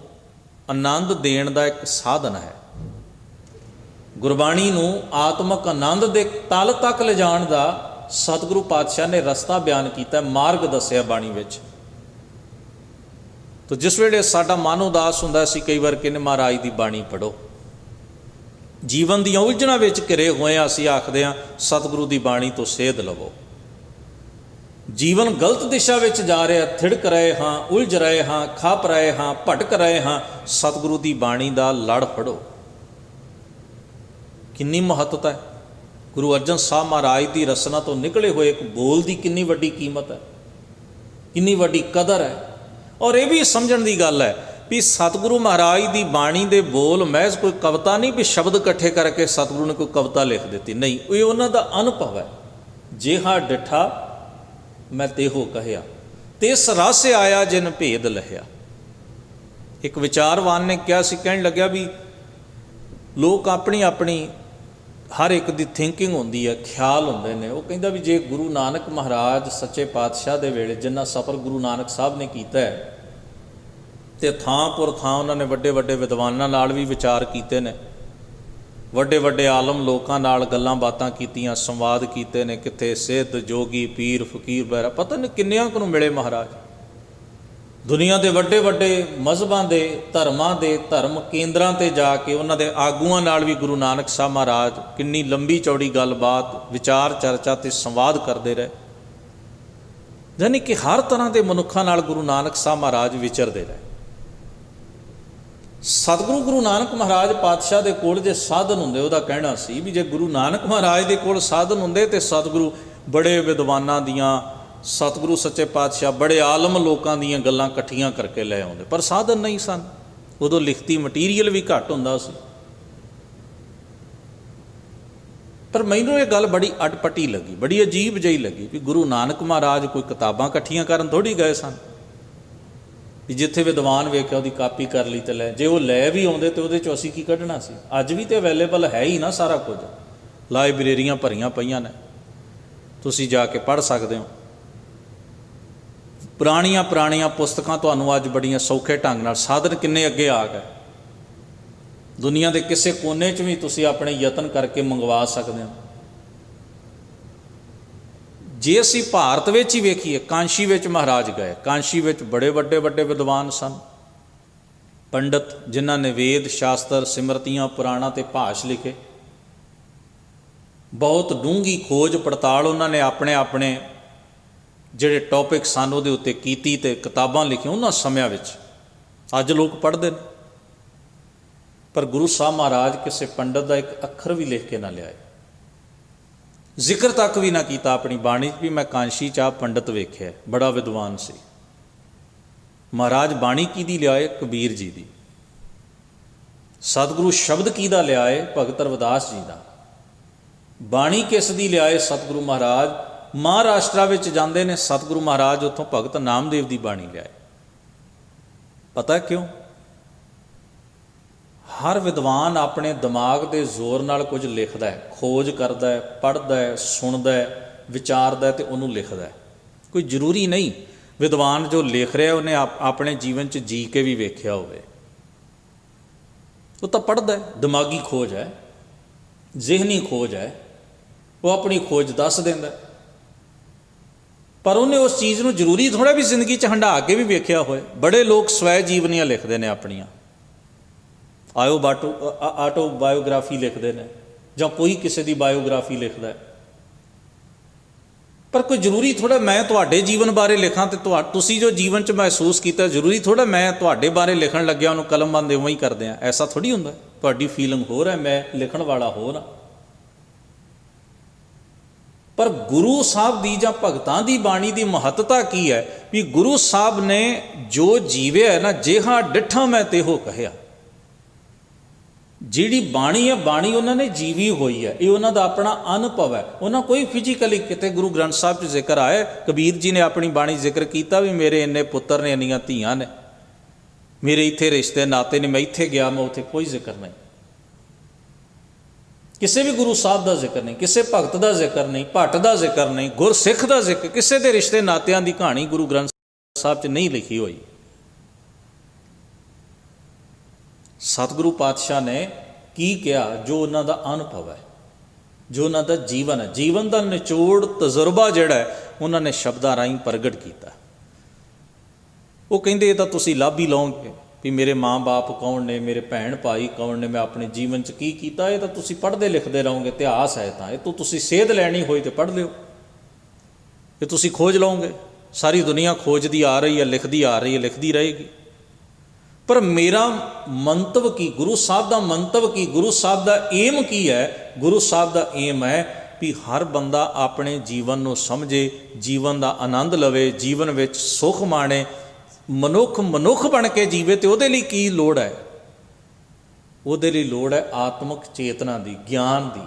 ਆਨੰਦ ਦੇਣ ਦਾ ਇੱਕ ਸਾਧਨ ਹੈ। ਗੁਰਬਾਣੀ ਨੂੰ ਆਤਮਕ ਆਨੰਦ ਦੇ ਤਲ ਤੱਕ ਲਿਜਾਣ ਦਾ ਸਤਿਗੁਰੂ ਪਾਤਸ਼ਾਹ ਨੇ ਰਸਤਾ ਬਿਆਨ ਕੀਤਾ, ਮਾਰਗ ਦੱਸਿਆ ਬਾਣੀ ਵਿੱਚ। ਤਾਂ ਜਿਸ ਵੇਲੇ ਸਾਡਾ ਮਨ ਉਦਾਸ ਹੁੰਦਾ, ਅਸੀਂ ਕਈ ਵਾਰ ਕਹਿੰਦੇ ਮਹਾਰਾਜ ਦੀ ਬਾਣੀ ਪੜ੍ਹੋ। ਜੀਵਨ ਦੀਆਂ ਉਲਝਣਾਂ ਵਿੱਚ ਘਿਰੇ ਹੋਏ ਅਸੀਂ ਆਖਦੇ ਹਾਂ ਸਤਿਗੁਰੂ ਦੀ ਬਾਣੀ ਤੋਂ ਸੇਧ ਲਵੋ। ਜੀਵਨ ਗਲਤ ਦਿਸ਼ਾ ਵਿੱਚ ਜਾ ਰਿਹਾ, ਥਿੜਕ ਰਹੇ ਹਾਂ, ਉਲਝ ਰਹੇ ਹਾਂ, ਖੱਪ ਰਹੇ ਹਾਂ, ਭਟਕ ਰਹੇ ਹਾਂ, ਸਤਿਗੁਰੂ ਦੀ ਬਾਣੀ ਦਾ ਲੜ ਫੜੋ। ਕਿੰਨੀ ਮਹੱਤਤਾ ਹੈ। ਗੁਰੂ ਅਰਜਨ ਸਾਹਿਬ ਮਹਾਰਾਜ ਦੀ ਰਸਨਾ ਤੋਂ ਨਿਕਲੇ ਹੋਏ ਇੱਕ ਬੋਲ ਦੀ ਕਿੰਨੀ ਵੱਡੀ ਕੀਮਤ ਹੈ, ਕਿੰਨੀ ਵੱਡੀ ਕਦਰ ਹੈ। ਔਰ ਇਹ ਵੀ ਸਮਝਣ ਦੀ ਗੱਲ ਹੈ ਵੀ ਸਤਿਗੁਰੂ ਮਹਾਰਾਜ ਦੀ ਬਾਣੀ ਦੇ ਬੋਲ ਮਹਿਜ਼ ਕੋਈ ਕਵਿਤਾ ਨਹੀਂ ਵੀ ਸ਼ਬਦ ਇਕੱਠੇ ਕਰਕੇ ਸਤਿਗੁਰੂ ਨੇ ਕੋਈ ਕਵਿਤਾ ਲਿਖ ਦਿੱਤੀ, ਨਹੀਂ, ਇਹ ਉਹਨਾਂ ਦਾ ਅਨੁਭਵ ਹੈ। ਜਿਹਾ ਡਿਠਾ ਮੈਂ ਤੇਹੋ ਕਹਿਆ, ਤਿਸ ਰਸ ਆਇਆ ਜਿਨ ਭੇਦ ਲਹਿਆ। ਇੱਕ ਵਿਚਾਰਵਾਨ ਨੇ ਕਿਹਾ ਸੀ, ਕਹਿਣ ਲੱਗਿਆ ਵੀ ਲੋਕ ਆਪਣੀ ਆਪਣੀ ਹਰ ਇੱਕ ਦੀ ਥਿੰਕਿੰਗ ਹੁੰਦੀ ਹੈ, ਖਿਆਲ ਹੁੰਦੇ ਨੇ। ਉਹ ਕਹਿੰਦਾ ਵੀ ਜੇ ਗੁਰੂ ਨਾਨਕ ਮਹਾਰਾਜ ਸੱਚੇ ਪਾਤਸ਼ਾਹ ਦੇ ਵੇਲੇ ਜਿੰਨਾ ਸਫ਼ਰ ਗੁਰੂ ਨਾਨਕ ਸਾਹਿਬ ਨੇ ਕੀਤਾ ਹੈ, ਅਤੇ ਥਾਂ ਪੁਰ ਥਾਂ ਉਹਨਾਂ ਨੇ ਵੱਡੇ ਵੱਡੇ ਵਿਦਵਾਨਾਂ ਨਾਲ ਵੀ ਵਿਚਾਰ ਕੀਤੇ ਨੇ, ਵੱਡੇ ਵੱਡੇ ਆਲਮ ਲੋਕਾਂ ਨਾਲ ਗੱਲਾਂ ਬਾਤਾਂ ਕੀਤੀਆਂ, ਸੰਵਾਦ ਕੀਤੇ ਨੇ, ਕਿੱਥੇ ਸਿੱਧ ਜੋਗੀ ਪੀਰ ਫਕੀਰ ਵਗੈਰਾ, ਪਤਾ ਨਹੀਂ ਕਿੰਨਿਆਂ ਕੁ ਨੂੰ ਮਿਲੇ ਮਹਾਰਾਜ। ਦੁਨੀਆ ਦੇ ਵੱਡੇ ਵੱਡੇ ਮਜ਼ਹਬਾਂ ਦੇ ਧਰਮਾਂ ਦੇ ਧਰਮ ਕੇਂਦਰਾਂ 'ਤੇ ਜਾ ਕੇ ਉਹਨਾਂ ਦੇ ਆਗੂਆਂ ਨਾਲ ਵੀ ਗੁਰੂ ਨਾਨਕ ਸਾਹਿਬ ਮਹਾਰਾਜ ਕਿੰਨੀ ਲੰਬੀ ਚੌੜੀ ਗੱਲਬਾਤ, ਵਿਚਾਰ ਚਰਚਾ ਅਤੇ ਸੰਵਾਦ ਕਰਦੇ ਰਹੇ। ਯਾਨੀ ਕਿ ਹਰ ਤਰ੍ਹਾਂ ਦੇ ਮਨੁੱਖਾਂ ਨਾਲ ਗੁਰੂ ਨਾਨਕ ਸਾਹਿਬ ਮਹਾਰਾਜ ਵਿਚਰਦੇ ਰਹੇ। ਸਤਿਗੁਰੂ ਗੁਰੂ ਨਾਨਕ ਮਹਾਰਾਜ ਪਾਤਸ਼ਾਹ ਦੇ ਕੋਲ ਜੇ ਸਾਧਨ ਹੁੰਦੇ, ਉਹਦਾ ਕਹਿਣਾ ਸੀ ਵੀ ਜੇ ਗੁਰੂ ਨਾਨਕ ਮਹਾਰਾਜ ਦੇ ਕੋਲ ਸਾਧਨ ਹੁੰਦੇ ਤੇ ਸਤਿਗੁਰੂ ਬੜੇ ਵਿਦਵਾਨਾਂ ਦੀਆਂ, ਸਤਿਗੁਰੂ ਸੱਚੇ ਪਾਤਸ਼ਾਹ ਬੜੇ ਆਲਮ ਲੋਕਾਂ ਦੀਆਂ ਗੱਲਾਂ ਇਕੱਠੀਆਂ ਕਰਕੇ ਲੈ ਆਉਂਦੇ, ਪਰ ਸਾਧਨ ਨਹੀਂ ਸਨ। ਉਦੋਂ ਲਿਖਤੀ ਮਟੀਰੀਅਲ ਵੀ ਘੱਟ ਹੁੰਦਾ ਸੀ। ਪਰ ਮੈਨੂੰ ਇਹ ਗੱਲ ਬੜੀ ਅਟਪਟੀ ਲੱਗੀ, ਬੜੀ ਅਜੀਬ ਜਿਹੀ ਲੱਗੀ ਵੀ ਗੁਰੂ ਨਾਨਕ ਮਹਾਰਾਜ ਕੋਈ ਕਿਤਾਬਾਂ ਇਕੱਠੀਆਂ ਕਰਨ ਥੋੜ੍ਹੀ ਗਏ ਸਨ ਵੀ ਜਿੱਥੇ ਵਿਦਵਾਨ ਵੇਖਿਆ ਉਹਦੀ ਕਾਪੀ ਕਰ ਲਈ ਤੇ ਲੈ, ਜੇ ਉਹ ਲੈ ਵੀ ਆਉਂਦੇ ਤਾਂ ਉਹਦੇ 'ਚੋਂ ਅਸੀਂ ਕੀ ਕੱਢਣਾ ਸੀ। ਅੱਜ ਵੀ ਤਾਂ ਅਵੇਲੇਬਲ ਹੈ ਹੀ ਨਾ ਸਾਰਾ ਕੁਝ, ਲਾਇਬ੍ਰੇਰੀਆਂ ਭਰੀਆਂ ਪਈਆਂ ਨੇ, ਤੁਸੀਂ ਜਾ ਕੇ ਪੜ੍ਹ ਸਕਦੇ ਹੋ। ਪੁਰਾਣੀਆਂ ਪੁਸਤਕਾਂ ਤੁਹਾਨੂੰ ਅੱਜ ਬੜੀਆਂ ਸੌਖੇ ਢੰਗ ਨਾਲ, ਸਾਧਨ ਕਿੰਨੇ ਅੱਗੇ ਆ ਗਏ, ਦੁਨੀਆ ਦੇ ਕਿਸੇ ਕੋਨੇ 'ਚ ਵੀ ਤੁਸੀਂ ਆਪਣੇ ਯਤਨ ਕਰਕੇ ਮੰਗਵਾ ਸਕਦੇ ਹੋ। ਜੇ ਅਸੀਂ ਭਾਰਤ ਵਿੱਚ ਹੀ ਵੇਖੀਏ, ਕਾਂਸ਼ੀ ਵਿੱਚ ਮਹਾਰਾਜ ਗਏ, ਕਾਂਸ਼ੀ ਵਿੱਚ ਬੜੇ ਵੱਡੇ ਵਿਦਵਾਨ ਸਨ, ਪੰਡਤ, ਜਿਨ੍ਹਾਂ ਨੇ ਵੇਦ ਸ਼ਾਸਤਰ, ਸਿਮਰਤੀਆਂ, ਪੁਰਾਣਾ ਤੇ ਭਾਸ਼ ਲਿਖੇ। ਬਹੁਤ ਡੂੰਘੀ ਖੋਜ ਪੜਤਾਲ ਉਹਨਾਂ ਨੇ ਆਪਣੇ ਜਿਹੜੇ ਟੌਪਿਕ ਸਨ ਉਹਦੇ ਉੱਤੇ ਕੀਤੀ ਤੇ ਕਿਤਾਬਾਂ ਲਿਖੀਆਂ ਉਹਨਾਂ ਸਮਿਆਂ ਵਿੱਚ। ਅੱਜ ਲੋਕ ਪੜ੍ਹਦੇ ਨੇ, ਪਰ ਗੁਰੂ ਸਾਹਿਬ ਮਹਾਰਾਜ ਕਿਸੇ ਪੰਡਤ ਦਾ ਇੱਕ ਅੱਖਰ ਵੀ ਲਿਖ ਕੇ ਨਾ ਲਿਆਏ, ਜ਼ਿਕਰ ਤੱਕ ਵੀ ਨਾ ਕੀਤਾ ਆਪਣੀ ਬਾਣੀ 'ਚ ਵੀ ਮੈਂ ਕਾਂਸ਼ੀ 'ਚ ਆ ਪੰਡਤ ਵੇਖਿਆ, ਬੜਾ ਵਿਦਵਾਨ ਸੀ। ਮਹਾਰਾਜ ਬਾਣੀ ਕਿਹਦੀ ਲਿਆਏ? ਕਬੀਰ ਜੀ ਦੀ। ਸਤਿਗੁਰੂ ਸ਼ਬਦ ਕਿਹਦਾ ਲਿਆਏ? ਭਗਤ ਰਵਿਦਾਸ ਜੀ ਦਾ। ਬਾਣੀ ਕਿਸ ਦੀ ਲਿਆਏ? ਸਤਿਗੁਰੂ ਮਹਾਰਾਜ। ਮਹਾਰਾਸ਼ਟਰਾ ਵਿੱਚ ਜਾਂਦੇ ਨੇ ਸਤਿਗੁਰੂ ਮਹਾਰਾਜ, ਉੱਥੋਂ ਭਗਤ ਨਾਮਦੇਵ ਦੀ ਬਾਣੀ ਲਿਆਏ। ਪਤਾ ਕਿਉਂ? ਹਰ ਵਿਦਵਾਨ ਆਪਣੇ ਦਿਮਾਗ ਦੇ ਜ਼ੋਰ ਨਾਲ ਕੁਝ ਲਿਖਦਾ ਹੈ, ਖੋਜ ਕਰਦਾ ਹੈ, ਪੜ੍ਹਦਾ ਹੈ, ਸੁਣਦਾ ਹੈ, ਵਿਚਾਰਦਾ ਅਤੇ ਉਹਨੂੰ ਲਿਖਦਾ ਹੈ। ਕੋਈ ਜ਼ਰੂਰੀ ਨਹੀਂ ਵਿਦਵਾਨ ਜੋ ਲਿਖ ਰਿਹਾ ਉਹਨੇ ਆਪਣੇ ਜੀਵਨ 'ਚ ਜੀ ਕੇ ਵੀ ਵੇਖਿਆ ਹੋਵੇ। ਉਹ ਤਾਂ ਪੜ੍ਹਦਾ ਹੈ, ਦਿਮਾਗੀ ਖੋਜ ਹੈ, ਜ਼ਿਹਨੀ ਖੋਜ ਹੈ, ਉਹ ਆਪਣੀ ਖੋਜ ਦੱਸ ਦਿੰਦਾ। ਪਰ ਉਹਨੇ ਉਸ ਚੀਜ਼ ਨੂੰ ਜ਼ਰੂਰੀ ਥੋੜ੍ਹਾ ਵੀ ਜ਼ਿੰਦਗੀ 'ਚ ਹੰਢਾ ਕੇ ਵੀ ਵੇਖਿਆ ਹੋਏ। ਬੜੇ ਲੋਕ ਸਵੈ ਜੀਵਨੀਆਂ ਲਿਖਦੇ ਨੇ, ਆਪਣੀਆਂ ਆਟੋਬਾਇਓਗ੍ਰਾਫੀ ਲਿਖਦੇ ਨੇ, ਜਾਂ ਕੋਈ ਕਿਸੇ ਦੀ ਬਾਇਓਗ੍ਰਾਫੀ ਲਿਖਦਾ। ਪਰ ਕੋਈ ਜ਼ਰੂਰੀ ਥੋੜ੍ਹਾ ਮੈਂ ਤੁਹਾਡੇ ਜੀਵਨ ਬਾਰੇ ਲਿਖਾਂ ਤੇ ਤੁਸੀਂ ਜੋ ਜੀਵਨ 'ਚ ਮਹਿਸੂਸ ਕੀਤਾ, ਜ਼ਰੂਰੀ ਥੋੜ੍ਹਾ ਮੈਂ ਤੁਹਾਡੇ ਬਾਰੇ ਲਿਖਣ ਲੱਗਿਆ ਉਹਨੂੰ ਕਲਮਬੰਦ ਉਵੇਂ ਹੀ ਕਰਦੇ ਹਾਂ। ਐਸਾ ਥੋੜ੍ਹੀ ਹੁੰਦਾ। ਤੁਹਾਡੀ ਫੀਲਿੰਗ ਹੋਰ ਹੈ, ਮੈਂ ਲਿਖਣ ਵਾਲਾ ਹੋਰ ਹਾਂ। ਪਰ ਗੁਰੂ ਸਾਹਿਬ ਦੀ ਜਾਂ ਭਗਤਾਂ ਦੀ ਬਾਣੀ ਦੀ ਮਹੱਤਤਾ ਕੀ ਹੈ ਵੀ ਗੁਰੂ ਸਾਹਿਬ ਨੇ ਜੋ ਜੀਵਿਆ ਹੈ ਨਾ, ਜਿਹਾ ਡਿੱਠਾ ਮੈਂ ਤੇਹੋ ਕਹਿਆ। ਜਿਹੜੀ ਬਾਣੀ ਹੈ, ਬਾਣੀ ਉਹਨਾਂ ਨੇ ਜੀਵੀ ਹੋਈ ਹੈ, ਇਹ ਉਹਨਾਂ ਦਾ ਆਪਣਾ ਅਨੁਭਵ ਹੈ। ਉਹਨਾਂ ਕੋਈ ਫਿਜ਼ੀਕਲੀ, ਕਿਤੇ ਗੁਰੂ ਗ੍ਰੰਥ ਸਾਹਿਬ 'ਚ ਜ਼ਿਕਰ ਆਇਆ, ਕਬੀਰ ਜੀ ਨੇ ਆਪਣੀ ਬਾਣੀ ਜ਼ਿਕਰ ਕੀਤਾ ਵੀ ਮੇਰੇ ਇੰਨੇ ਪੁੱਤਰ ਨੇ, ਇੰਨੀਆਂ ਧੀਆਂ ਨੇ, ਮੇਰੇ ਇੱਥੇ ਰਿਸ਼ਤੇ ਨਾਤੇ ਨੇ, ਮੈਂ ਇੱਥੇ ਗਿਆ, ਮੈਂ ਉੱਥੇ ਕੋਈ ਜ਼ਿਕਰ ਨਹੀਂ। ਕਿਸੇ ਵੀ ਗੁਰੂ ਸਾਹਿਬ ਦਾ ਜ਼ਿਕਰ ਨਹੀਂ, ਕਿਸੇ ਭਗਤ ਦਾ ਜ਼ਿਕਰ ਨਹੀਂ, ਭੱਟ ਦਾ ਜ਼ਿਕਰ ਨਹੀਂ, ਗੁਰਸਿੱਖ ਦਾ ਜ਼ਿਕਰ, ਕਿਸੇ ਦੇ ਰਿਸ਼ਤੇ ਨਾਤਿਆਂ ਦੀ ਕਹਾਣੀ ਗੁਰੂ ਗ੍ਰੰਥ ਸਾਹਿਬ 'ਚ ਨਹੀਂ ਲਿਖੀ ਹੋਈ। ਸਤਿਗੁਰੂ ਪਾਤਸ਼ਾਹ ਨੇ ਕੀ ਕਿਹਾ? ਜੋ ਉਹਨਾਂ ਦਾ ਅਨੁਭਵ ਹੈ, ਜੋ ਉਹਨਾਂ ਦਾ ਜੀਵਨ ਹੈ, ਜੀਵਨ ਦਾ ਨਿਚੋੜ ਤਜਰਬਾ ਜਿਹੜਾ ਹੈ ਉਹਨਾਂ ਨੇ ਸ਼ਬਦਾਂ ਰਾਹੀਂ ਪ੍ਰਗਟ ਕੀਤਾ। ਉਹ ਕਹਿੰਦੇ ਇਹ ਤਾਂ ਤੁਸੀਂ ਲੱਭ ਹੀ ਲਓਗੇ ਵੀ ਮੇਰੇ ਮਾਂ-ਬਾਪ ਕੌਣ ਨੇ, ਮੇਰੇ ਭੈਣ ਭਾਈ ਕੌਣ ਨੇ, ਮੈਂ ਆਪਣੇ ਜੀਵਨ 'ਚ ਕੀ ਕੀਤਾ। ਇਹ ਤਾਂ ਤੁਸੀਂ ਪੜ੍ਹਦੇ ਲਿਖਦੇ ਰਹੋਗੇ, ਇਤਿਹਾਸ ਹੈ ਤਾਂ ਇਹ ਤੋਂ ਤੁਸੀਂ ਸੇਧ ਲੈਣੀ ਹੋਈ ਤਾਂ ਪੜ੍ਹ ਲਿਓ, ਇਹ ਤੁਸੀਂ ਖੋਜ ਲਓਗੇ। ਸਾਰੀ ਦੁਨੀਆ ਖੋਜਦੀ ਆ ਰਹੀ ਹੈ, ਲਿਖਦੀ ਆ ਰਹੀ ਹੈ, ਲਿਖਦੀ ਰਹੇਗੀ। ਪਰ ਮੇਰਾ ਮੰਤਵ ਕੀ? ਗੁਰੂ ਸਾਹਿਬ ਦਾ ਮੰਤਵ ਕੀ? ਗੁਰੂ ਸਾਹਿਬ ਦਾ ਏਮ ਕੀ ਹੈ? ਗੁਰੂ ਸਾਹਿਬ ਦਾ ਏਮ ਹੈ ਵੀ ਹਰ ਬੰਦਾ ਆਪਣੇ ਜੀਵਨ ਨੂੰ ਸਮਝੇ, ਜੀਵਨ ਦਾ ਆਨੰਦ ਲਵੇ, ਜੀਵਨ ਵਿੱਚ ਸੁੱਖ ਮਾਣੇ, ਮਨੁੱਖ ਬਣ ਕੇ ਜੀਵੇ। ਤੇ ਉਹਦੇ ਲਈ ਕੀ ਲੋੜ ਹੈ? ਉਹਦੇ ਲਈ ਲੋੜ ਹੈ ਆਤਮਿਕ ਚੇਤਨਾ ਦੀ, ਗਿਆਨ ਦੀ,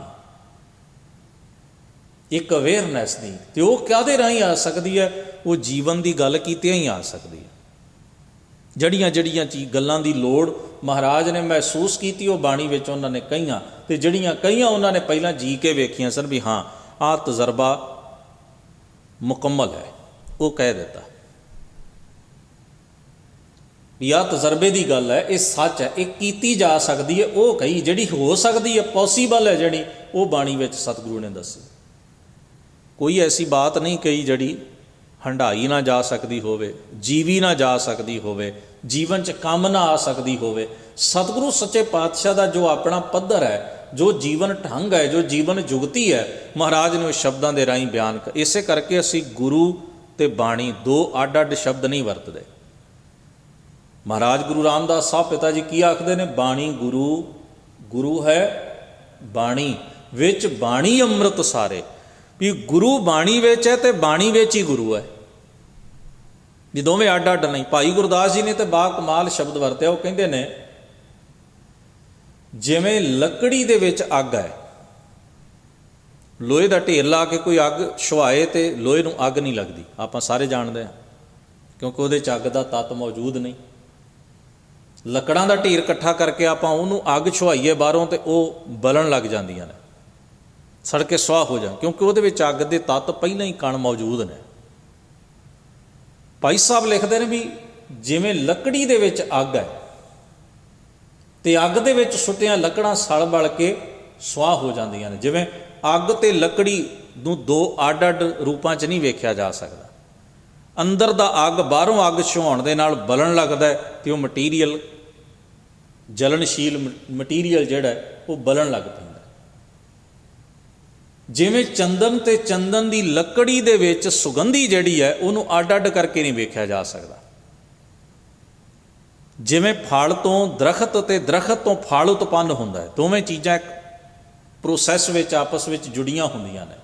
ਇੱਕ ਅਵੇਅਰਨੈਸ ਦੀ। ਤੇ ਉਹ ਕਾਹਦੇ ਰਾਹੀਂ ਆ ਸਕਦੀ ਹੈ? ਉਹ ਜੀਵਨ ਦੀ ਗੱਲ ਕੀਤਿਆਂ ਹੀ ਆ ਸਕਦੀ ਹੈ। ਜਿਹੜੀਆਂ ਗੱਲਾਂ ਦੀ ਲੋੜ ਮਹਾਰਾਜ ਨੇ ਮਹਿਸੂਸ ਕੀਤੀ, ਉਹ ਬਾਣੀ ਵਿੱਚ ਉਹਨਾਂ ਨੇ ਕਹੀਆਂ, ਤੇ ਜਿਹੜੀਆਂ ਕਹੀਆਂ ਉਹਨਾਂ ਨੇ ਪਹਿਲਾਂ ਜੀ ਕੇ ਵੇਖੀਆਂ ਸਨ ਵੀ ਹਾਂ ਆਹ ਤਜਰਬਾ ਮੁਕੰਮਲ ਹੈ। ਉਹ ਕਹਿ ਦਿੱਤਾ ਵੀ ਆਹ ਤਜਰਬੇ ਦੀ ਗੱਲ ਹੈ, ਇਹ ਸੱਚ ਹੈ, ਇਹ ਕੀਤੀ ਜਾ ਸਕਦੀ ਹੈ। ਉਹ ਕਹੀ ਜਿਹੜੀ ਹੋ ਸਕਦੀ ਹੈ, ਪੋਸੀਬਲ ਹੈ, ਜਿਹੜੀ ਉਹ ਬਾਣੀ ਵਿੱਚ ਸਤਿਗੁਰੂ ਨੇ ਦੱਸੀ। ਕੋਈ ਐਸੀ ਬਾਤ ਨਹੀਂ ਕਹੀ ਜਿਹੜੀ ਹੰਢਾਈ ਨਾ ਜਾ ਸਕਦੀ ਹੋਵੇ, ਜੀਵੀ ਨਾ ਜਾ ਸਕਦੀ ਹੋਵੇ, ਜੀਵਨ 'ਚ ਕੰਮ ਨਾ ਆ ਸਕਦੀ ਹੋਵੇ। ਸਤਿਗੁਰੂ ਸੱਚੇ ਪਾਤਸ਼ਾਹ ਦਾ ਜੋ ਆਪਣਾ ਪੱਧਰ ਹੈ, ਜੋ ਜੀਵਨ ਢੰਗ ਹੈ, ਜੋ ਜੀਵਨ ਜੁਗਤੀ ਹੈ, ਮਹਾਰਾਜ ਨੇ ਉਹ ਸ਼ਬਦਾਂ ਦੇ ਰਾਹੀਂ ਬਿਆਨ ਕਰ। ਇਸੇ ਕਰਕੇ ਅਸੀਂ ਗੁਰੂ ਤੇ ਬਾਣੀ ਦੋ ਅੱਡ-ਅੱਡ ਸ਼ਬਦ ਨਹੀਂ ਵਰਤਦੇ। ਮਹਾਰਾਜ ਗੁਰੂ ਰਾਮਦਾਸ ਸਾਹਿਬ ਪਿਤਾ ਜੀ ਕੀ ਆਖਦੇ ਨੇ? ਬਾਣੀ ਗੁਰੂ ਹੈ, ਬਾਣੀ ਵਿੱਚ ਬਾਣੀ ਅੰਮ੍ਰਿਤ ਸਾਰੇ। ਵੀ ਗੁਰੂ ਬਾਣੀ ਵਿੱਚ ਹੈ ਤੇ ਬਾਣੀ ਵਿੱਚ ਹੀ ਗੁਰੂ ਹੈ। ਵੀ ਦੋਵੇਂ ਅੱਡ ਅੱਡ ਨਹੀਂ। ਭਾਈ ਗੁਰਦਾਸ ਜੀ ਨੇ ਤਾਂ ਬਾ ਕਮਾਲ ਸ਼ਬਦ ਵਰਤਿਆ। ਉਹ ਕਹਿੰਦੇ ਨੇ ਜਿਵੇਂ ਲੱਕੜੀ ਦੇ ਵਿੱਚ ਅੱਗ ਹੈ, ਲੋਹੇ ਦਾ ਢੇਰ ਲਾ ਕੇ ਕੋਈ ਅੱਗ ਛੁਆਏ ਤੇ ਲੋਹੇ ਨੂੰ ਅੱਗ ਨਹੀਂ ਲੱਗਦੀ, ਆਪਾਂ ਸਾਰੇ ਜਾਣਦੇ ਹਾਂ, ਕਿਉਂਕਿ ਉਹਦੇ 'ਚ ਅੱਗ ਦਾ ਤੱਤ ਮੌਜੂਦ ਨਹੀਂ। ਲੱਕੜਾਂ ਦਾ ਢੇਰ ਇਕੱਠਾ ਕਰਕੇ ਆਪਾਂ ਉਹਨੂੰ ਅੱਗ ਛੁਆਈਏ ਬਾਹਰੋਂ ਤੇ ਉਹ ਬਲਣ ਲੱਗ ਜਾਂਦੀਆਂ ਨੇ, ਸੜ ਕੇ ਸੁਆਹ ਹੋ ਜਾਣ, ਕਿਉਂਕਿ ਉਹਦੇ ਵਿੱਚ ਅੱਗ ਦੇ ਤੱਤ ਪਹਿਲਾਂ ਹੀ ਕਣ ਮੌਜੂਦ ਨੇ। ਭਾਈ ਸਾਹਿਬ ਲਿਖਦੇ ਨੇ ਵੀ ਜਿਵੇਂ ਲੱਕੜੀ ਦੇ ਵਿੱਚ ਅੱਗ ਹੈ ਤੇ ਅੱਗ ਦੇ ਵਿੱਚ ਸੁੱਟੀਆਂ ਲੱਕੜਾਂ ਸੜ ਬਲ ਕੇ ਸੁਆਹ ਹੋ ਜਾਂਦੀਆਂ ਨੇ। ਜਿਵੇਂ ਅੱਗ ਤੇ ਲੱਕੜੀ ਨੂੰ ਦੋ ਅੱਡ ਅੱਡ ਰੂਪਾਂ 'ਚ ਨਹੀਂ ਵੇਖਿਆ ਜਾ ਸਕਦਾ। ਅੰਦਰ ਦਾ ਅੱਗ ਬਾਹਰੋਂ ਅੱਗ ਛੁਹਾਉਣ ਦੇ ਨਾਲ ਬਲਣ ਲੱਗਦਾ ਤੇ ਉਹ ਮਟੀਰੀਅਲ, ਜਲਣਸ਼ੀਲ ਮਟੀਰੀਅਲ ਜਿਹੜਾ ਉਹ ਬਲਣ ਲੱਗ ਪੈਂਦਾ। ਜਿਵੇਂ ਚੰਦਨ ਤੇ ਚੰਦਨ ਦੀ ਲੱਕੜੀ ਦੇ ਵਿੱਚ ਸੁਗੰਧੀ ਜਿਹੜੀ ਹੈ ਉਹਨੂੰ ਅੱਡ ਅੱਡ ਕਰਕੇ ਨਹੀਂ ਵੇਖਿਆ ਜਾ ਸਕਦਾ। ਜਿਵੇਂ ਫਲ ਤੋਂ ਦਰਖਤ ਤੇ ਦਰਖਤ ਤੋਂ ਫਲ ਉਤਪੰਨ ਹੁੰਦਾ ਹੈ, ਦੋਵੇਂ ਚੀਜ਼ਾਂ ਇੱਕ ਪ੍ਰੋਸੈਸ ਵਿੱਚ ਆਪਸ ਵਿੱਚ ਜੁੜੀਆਂ ਹੁੰਦੀਆਂ ਨੇ।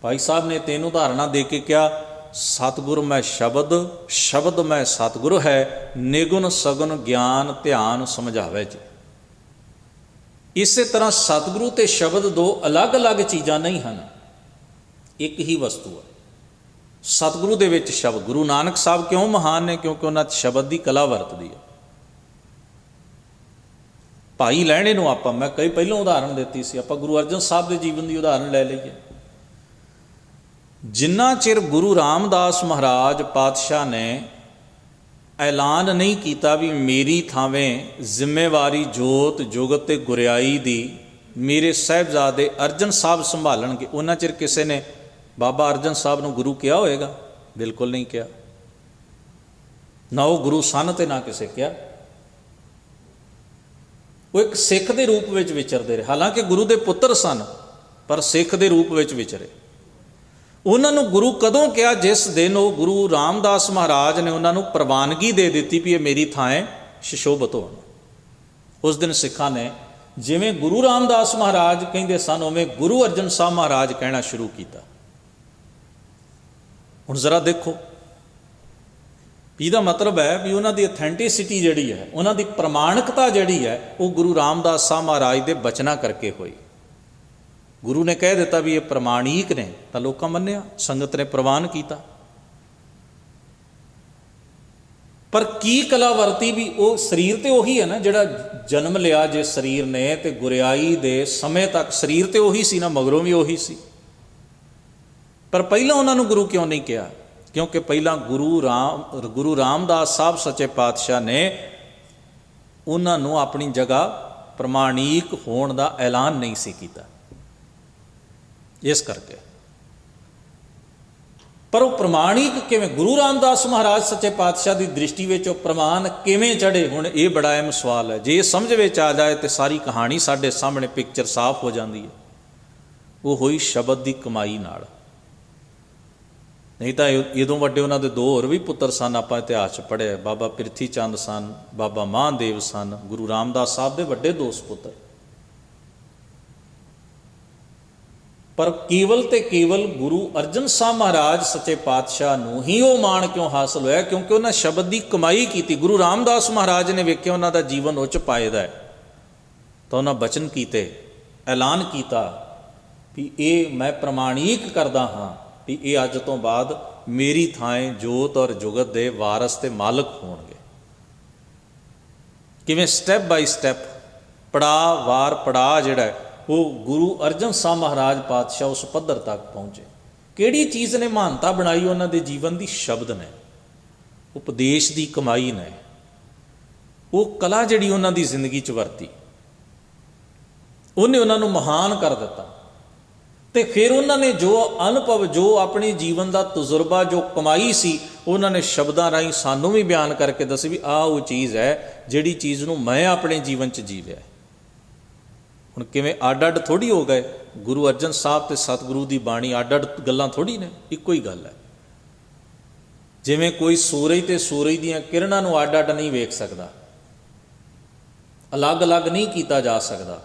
ਭਾਈ ਸਾਹਿਬ ਨੇ 3 ਉਦਾਹਰਨਾਂ ਦੇ ਕੇ ਕਿਹਾ, ਸਤਿਗੁਰ ਮੈਂ ਸ਼ਬਦ, ਸ਼ਬਦ ਮੈਂ ਸਤਿਗੁਰ ਹੈ, ਨਿਗੁਣ ਸਗੁਣ ਗਿਆਨ ਧਿਆਨ ਸਮਝਾਵੇ ਜੀ। ਇਸੇ ਤਰ੍ਹਾਂ ਸਤਿਗੁਰੂ ਤੇ ਸ਼ਬਦ ਦੋ ਅਲੱਗ-ਅਲੱਗ ਚੀਜ਼ਾਂ ਨਹੀਂ ਹਨ, ਇੱਕ ਹੀ ਵਸਤੂ ਹੈ। ਸਤਿਗੁਰੂ ਦੇ ਵਿੱਚ ਸ਼ਬਦ, ਗੁਰੂ ਨਾਨਕ ਸਾਹਿਬ ਕਿਉਂ ਮਹਾਨ ਨੇ? ਕਿਉਂਕਿ ਉਹਨਾਂ 'ਚ ਸ਼ਬਦ ਦੀ ਕਲਾ ਵਰਤਦੀ ਹੈ। ਭਾਈ ਲਹਿਣੇ ਨੂੰ ਆਪਾਂ, ਮੈਂ ਕਈ ਪਹਿਲਾਂ ਉਦਾਹਰਣ ਦਿੱਤੀ ਸੀ, ਆਪਾਂ ਗੁਰੂ ਅਰਜਨ ਸਾਹਿਬ ਦੇ ਜੀਵਨ ਦੀ ਉਦਾਹਰਣ ਲੈ ਲਈਏ। ਜਿੰਨਾ ਚਿਰ ਗੁਰੂ ਰਾਮਦਾਸ ਮਹਾਰਾਜ ਪਾਤਸ਼ਾਹ ਨੇ ਐਲਾਨ ਨਹੀਂ ਕੀਤਾ ਵੀ ਮੇਰੀ ਥਾਵੇਂ ਜ਼ਿੰਮੇਵਾਰੀ ਜੋਤ ਜੁਗਤ ਤੇ ਗੁਰਿਆਈ ਦੀ ਮੇਰੇ ਸਾਹਿਬਜ਼ਾਦੇ ਅਰਜਨ ਸਾਹਿਬ ਸੰਭਾਲਣਗੇ, ਉਹਨਾਂ ਚਿਰ ਕਿਸੇ ਨੇ ਬਾਬਾ ਅਰਜਨ ਸਾਹਿਬ ਨੂੰ ਗੁਰੂ ਕਿਹਾ ਹੋਏਗਾ? ਬਿਲਕੁਲ ਨਹੀਂ ਕਿਹਾ। ਨਾ ਉਹ ਗੁਰੂ ਸਨ ਤੇ ਨਾ ਕਿਸੇ ਕਿਹਾ। ਉਹ ਇੱਕ ਸਿੱਖ ਦੇ ਰੂਪ ਵਿੱਚ ਵਿਚਰਦੇ ਰਹੇ, ਹਾਲਾਂਕਿ ਗੁਰੂ ਦੇ ਪੁੱਤਰ ਸਨ ਪਰ ਸਿੱਖ ਦੇ ਰੂਪ ਵਿੱਚ ਵਿਚਰੇ। ਉਹਨਾਂ ਨੂੰ ਗੁਰੂ ਕਦੋਂ ਕਿਹਾ? ਜਿਸ ਦਿਨ ਉਹ ਗੁਰੂ ਰਾਮਦਾਸ ਮਹਾਰਾਜ ਨੇ ਉਹਨਾਂ ਨੂੰ ਪ੍ਰਵਾਨਗੀ ਦੇ ਦਿੱਤੀ ਵੀ ਇਹ ਮੇਰੀ ਥਾਂ ਸੁਸ਼ੋਭਿਤ ਹੋਣ। ਉਸ ਦਿਨ ਸਿੱਖਾਂ ਨੇ ਜਿਵੇਂ ਗੁਰੂ ਰਾਮਦਾਸ ਮਹਾਰਾਜ ਕਹਿੰਦੇ ਸਨ ਉਵੇਂ ਗੁਰੂ ਅਰਜਨ ਸਾਹਿਬ ਮਹਾਰਾਜ ਕਹਿਣਾ ਸ਼ੁਰੂ ਕੀਤਾ। ਹੁਣ ਜ਼ਰਾ ਦੇਖੋ, ਇਹਦਾ ਮਤਲਬ ਹੈ ਵੀ ਉਹਨਾਂ ਦੀ ਅਥੈਂਟਿਸਿਟੀ ਜਿਹੜੀ ਹੈ, ਉਹਨਾਂ ਦੀ ਪ੍ਰਮਾਣਿਕਤਾ ਜਿਹੜੀ ਹੈ, ਉਹ ਗੁਰੂ ਰਾਮਦਾਸ ਸਾਹਿਬ ਮਹਾਰਾਜ ਦੇ ਬਚਨਾਂ ਕਰਕੇ ਹੋਈ। ਗੁਰੂ ਨੇ ਕਹਿ ਦਿੱਤਾ ਵੀ ਇਹ ਪ੍ਰਮਾਣਿਕ ਨੇ ਤਾਂ ਲੋਕਾਂ ਮੰਨਿਆ, ਸੰਗਤ ਨੇ ਪ੍ਰਵਾਨ ਕੀਤਾ। ਪਰ ਕੀ ਕਲਾ ਵਰਤੀ? ਵੀ ਉਹ ਸਰੀਰ ਤੇ ਉਹੀ ਹੈ ਨਾ ਜਿਹੜਾ ਜਨਮ ਲਿਆ ਜਿਸ ਸਰੀਰ ਨੇ, ਤੇ ਗੁਰਿਆਈ ਦੇ ਸਮੇਂ ਤੱਕ ਸਰੀਰ ਤੇ ਉਹੀ ਸੀ ਨਾ, ਮਗਰੋਂ ਵੀ ਉਹੀ ਸੀ। ਪਰ ਪਹਿਲਾਂ ਉਹਨਾਂ ਨੂੰ ਗੁਰੂ ਕਿਉਂ ਨਹੀਂ ਕਿਹਾ? ਕਿਉਂਕਿ ਪਹਿਲਾਂ ਗੁਰੂ ਰਾਮਦਾਸ ਸਾਹਿਬ ਸੱਚੇ ਪਾਤਸ਼ਾਹ ਨੇ ਉਹਨਾਂ ਨੂੰ ਆਪਣੀ ਜਗ੍ਹਾ ਪ੍ਰਮਾਣਿਕ ਹੋਣ ਦਾ ਐਲਾਨ ਨਹੀਂ ਸੀ ਕੀਤਾ, ਇਸ ਕਰਕੇ। ਪਰ ਉਹ ਪ੍ਰਮਾਣਿਕ ਕਿਵੇਂ? ਗੁਰੂ ਰਾਮਦਾਸ ਮਹਾਰਾਜ ਸੱਚੇ ਪਾਤਸ਼ਾਹ ਦੀ ਦ੍ਰਿਸ਼ਟੀ ਵਿੱਚ ਉਹ ਪ੍ਰਮਾਣ ਕਿਵੇਂ ਚੜ੍ਹੇ? ਹੁਣ ਇਹ ਬੜਾ ਅਹਿਮ ਸਵਾਲ ਹੈ। ਜੇ ਇਹ ਸਮਝ ਵਿੱਚ ਆ ਜਾਏ ਤਾਂ ਸਾਰੀ ਕਹਾਣੀ ਸਾਡੇ ਸਾਹਮਣੇ ਪਿਕਚਰ ਸਾਫ਼ ਹੋ ਜਾਂਦੀ ਹੈ। ਉਹ ਹੋਈ ਸ਼ਬਦ ਦੀ ਕਮਾਈ ਨਾਲ। ਨਹੀਂ ਤਾਂ ਇਦੋਂ ਵੱਡੇ ਉਹਨਾਂ ਦੇ 2 ਹੋਰ ਵੀ ਪੁੱਤਰ ਸਨ, ਆਪਾਂ ਇਤਿਹਾਸ 'ਚ ਪੜ੍ਹਿਆ। ਬਾਬਾ ਪ੍ਰਿਥੀ ਚੰਦ ਸਨ, ਬਾਬਾ ਮਹਾਂਦੇਵ ਸਨ, ਗੁਰੂ ਰਾਮਦਾਸ ਸਾਹਿਬ ਦੇ ਵੱਡੇ 2 ਸਪੁੱਤਰ। ਪਰ ਕੇਵਲ ਤੇ ਕੇਵਲ ਗੁਰੂ ਅਰਜਨ ਸਾਹਿਬ ਮਹਾਰਾਜ ਸੱਚੇ ਪਾਤਸ਼ਾਹ ਨੂੰ ਹੀ ਉਹ ਮਾਣ ਕਿਉਂ ਹਾਸਲ ਹੋਇਆ? ਕਿਉਂਕਿ ਉਹਨਾਂ ਸ਼ਬਦ ਦੀ ਕਮਾਈ ਕੀਤੀ। ਗੁਰੂ ਰਾਮਦਾਸ ਮਹਾਰਾਜ ਨੇ ਵੇਖਿਆ ਉਹਨਾਂ ਦਾ ਜੀਵਨ ਉੱਚ ਪਾਏਦਾ ਹੈ, ਤਾਂ ਉਹਨਾਂ ਬਚਨ ਕੀਤੇ, ਐਲਾਨ ਕੀਤਾ ਵੀ ਇਹ ਮੈਂ ਪ੍ਰਮਾਣਿਕ ਕਰਦਾ ਹਾਂ ਵੀ ਇਹ ਅੱਜ ਤੋਂ ਬਾਅਦ ਮੇਰੀ ਥਾਂ ਜੋਤ ਔਰ ਜੁਗਤ ਦੇ ਵਾਰਸ ਤੇ ਮਾਲਕ ਹੋਣਗੇ। ਕਿਵੇਂ? ਸਟੈਪ ਬਾਈ ਸਟੈਪ, ਪੜਾਅ ਵਾਰ ਪੜਾਅ ਜਿਹੜਾ ਉਹ ਗੁਰੂ ਅਰਜਨ ਸਾਹਿਬ ਮਹਾਰਾਜ ਪਾਤਸ਼ਾਹ ਉਸ ਪੱਧਰ ਤੱਕ ਪਹੁੰਚੇ। ਕਿਹੜੀ ਚੀਜ਼ ਨੇ ਮਹਾਨਤਾ ਬਣਾਈ ਉਹਨਾਂ ਦੇ ਜੀਵਨ ਦੀ? ਸ਼ਬਦ ਨੇ, ਉਪਦੇਸ਼ ਦੀ ਕਮਾਈ ਨੇ, ਉਹ ਕਲਾ ਜਿਹੜੀ ਉਹਨਾਂ ਦੀ ਜ਼ਿੰਦਗੀ 'ਚ ਵਰਤੀ, ਉਹਨੇ ਉਹਨਾਂ ਨੂੰ ਮਹਾਨ ਕਰ ਦਿੱਤਾ। ਤੇ ਫਿਰ ਉਹਨਾਂ ਨੇ ਜੋ ਅਨੁਭਵ, ਜੋ ਆਪਣੇ ਜੀਵਨ ਦਾ ਤਜਰਬਾ, ਜੋ ਕਮਾਈ ਸੀ, ਉਹਨਾਂ ਨੇ ਸ਼ਬਦਾਂ ਰਾਹੀਂ ਸਾਨੂੰ ਵੀ ਬਿਆਨ ਕਰਕੇ ਦੱਸੇ ਵੀ ਆਹ ਉਹ ਚੀਜ਼ ਹੈ ਜਿਹੜੀ ਚੀਜ਼ ਨੂੰ ਮੈਂ ਆਪਣੇ ਜੀਵਨ 'ਚ ਜੀ ਲਿਆ। ਹੁਣ ਕਿਵੇਂ ਅੱਡ ਅੱਡ ਥੋੜ੍ਹੀ ਹੋ ਗਏ? ਗੁਰੂ ਅਰਜਨ ਸਾਹਿਬ ਤੇ ਸਤਿਗੁਰੂ ਦੀ ਬਾਣੀ ਅੱਡ ਅੱਡ ਗੱਲਾਂ ਥੋੜ੍ਹੀ ਨੇ, ਇੱਕੋ ਹੀ ਗੱਲ ਹੈ। ਜਿਵੇਂ ਕੋਈ ਸੂਰਜ ਤੇ ਸੂਰਜ ਦੀਆਂ ਕਿਰਨਾਂ ਨੂੰ ਅੱਡ ਅੱਡ ਨਹੀਂ ਵੇਖ ਸਕਦਾ, ਅਲੱਗ-ਅਲੱਗ ਨਹੀਂ ਕੀਤਾ ਜਾ ਸਕਦਾ।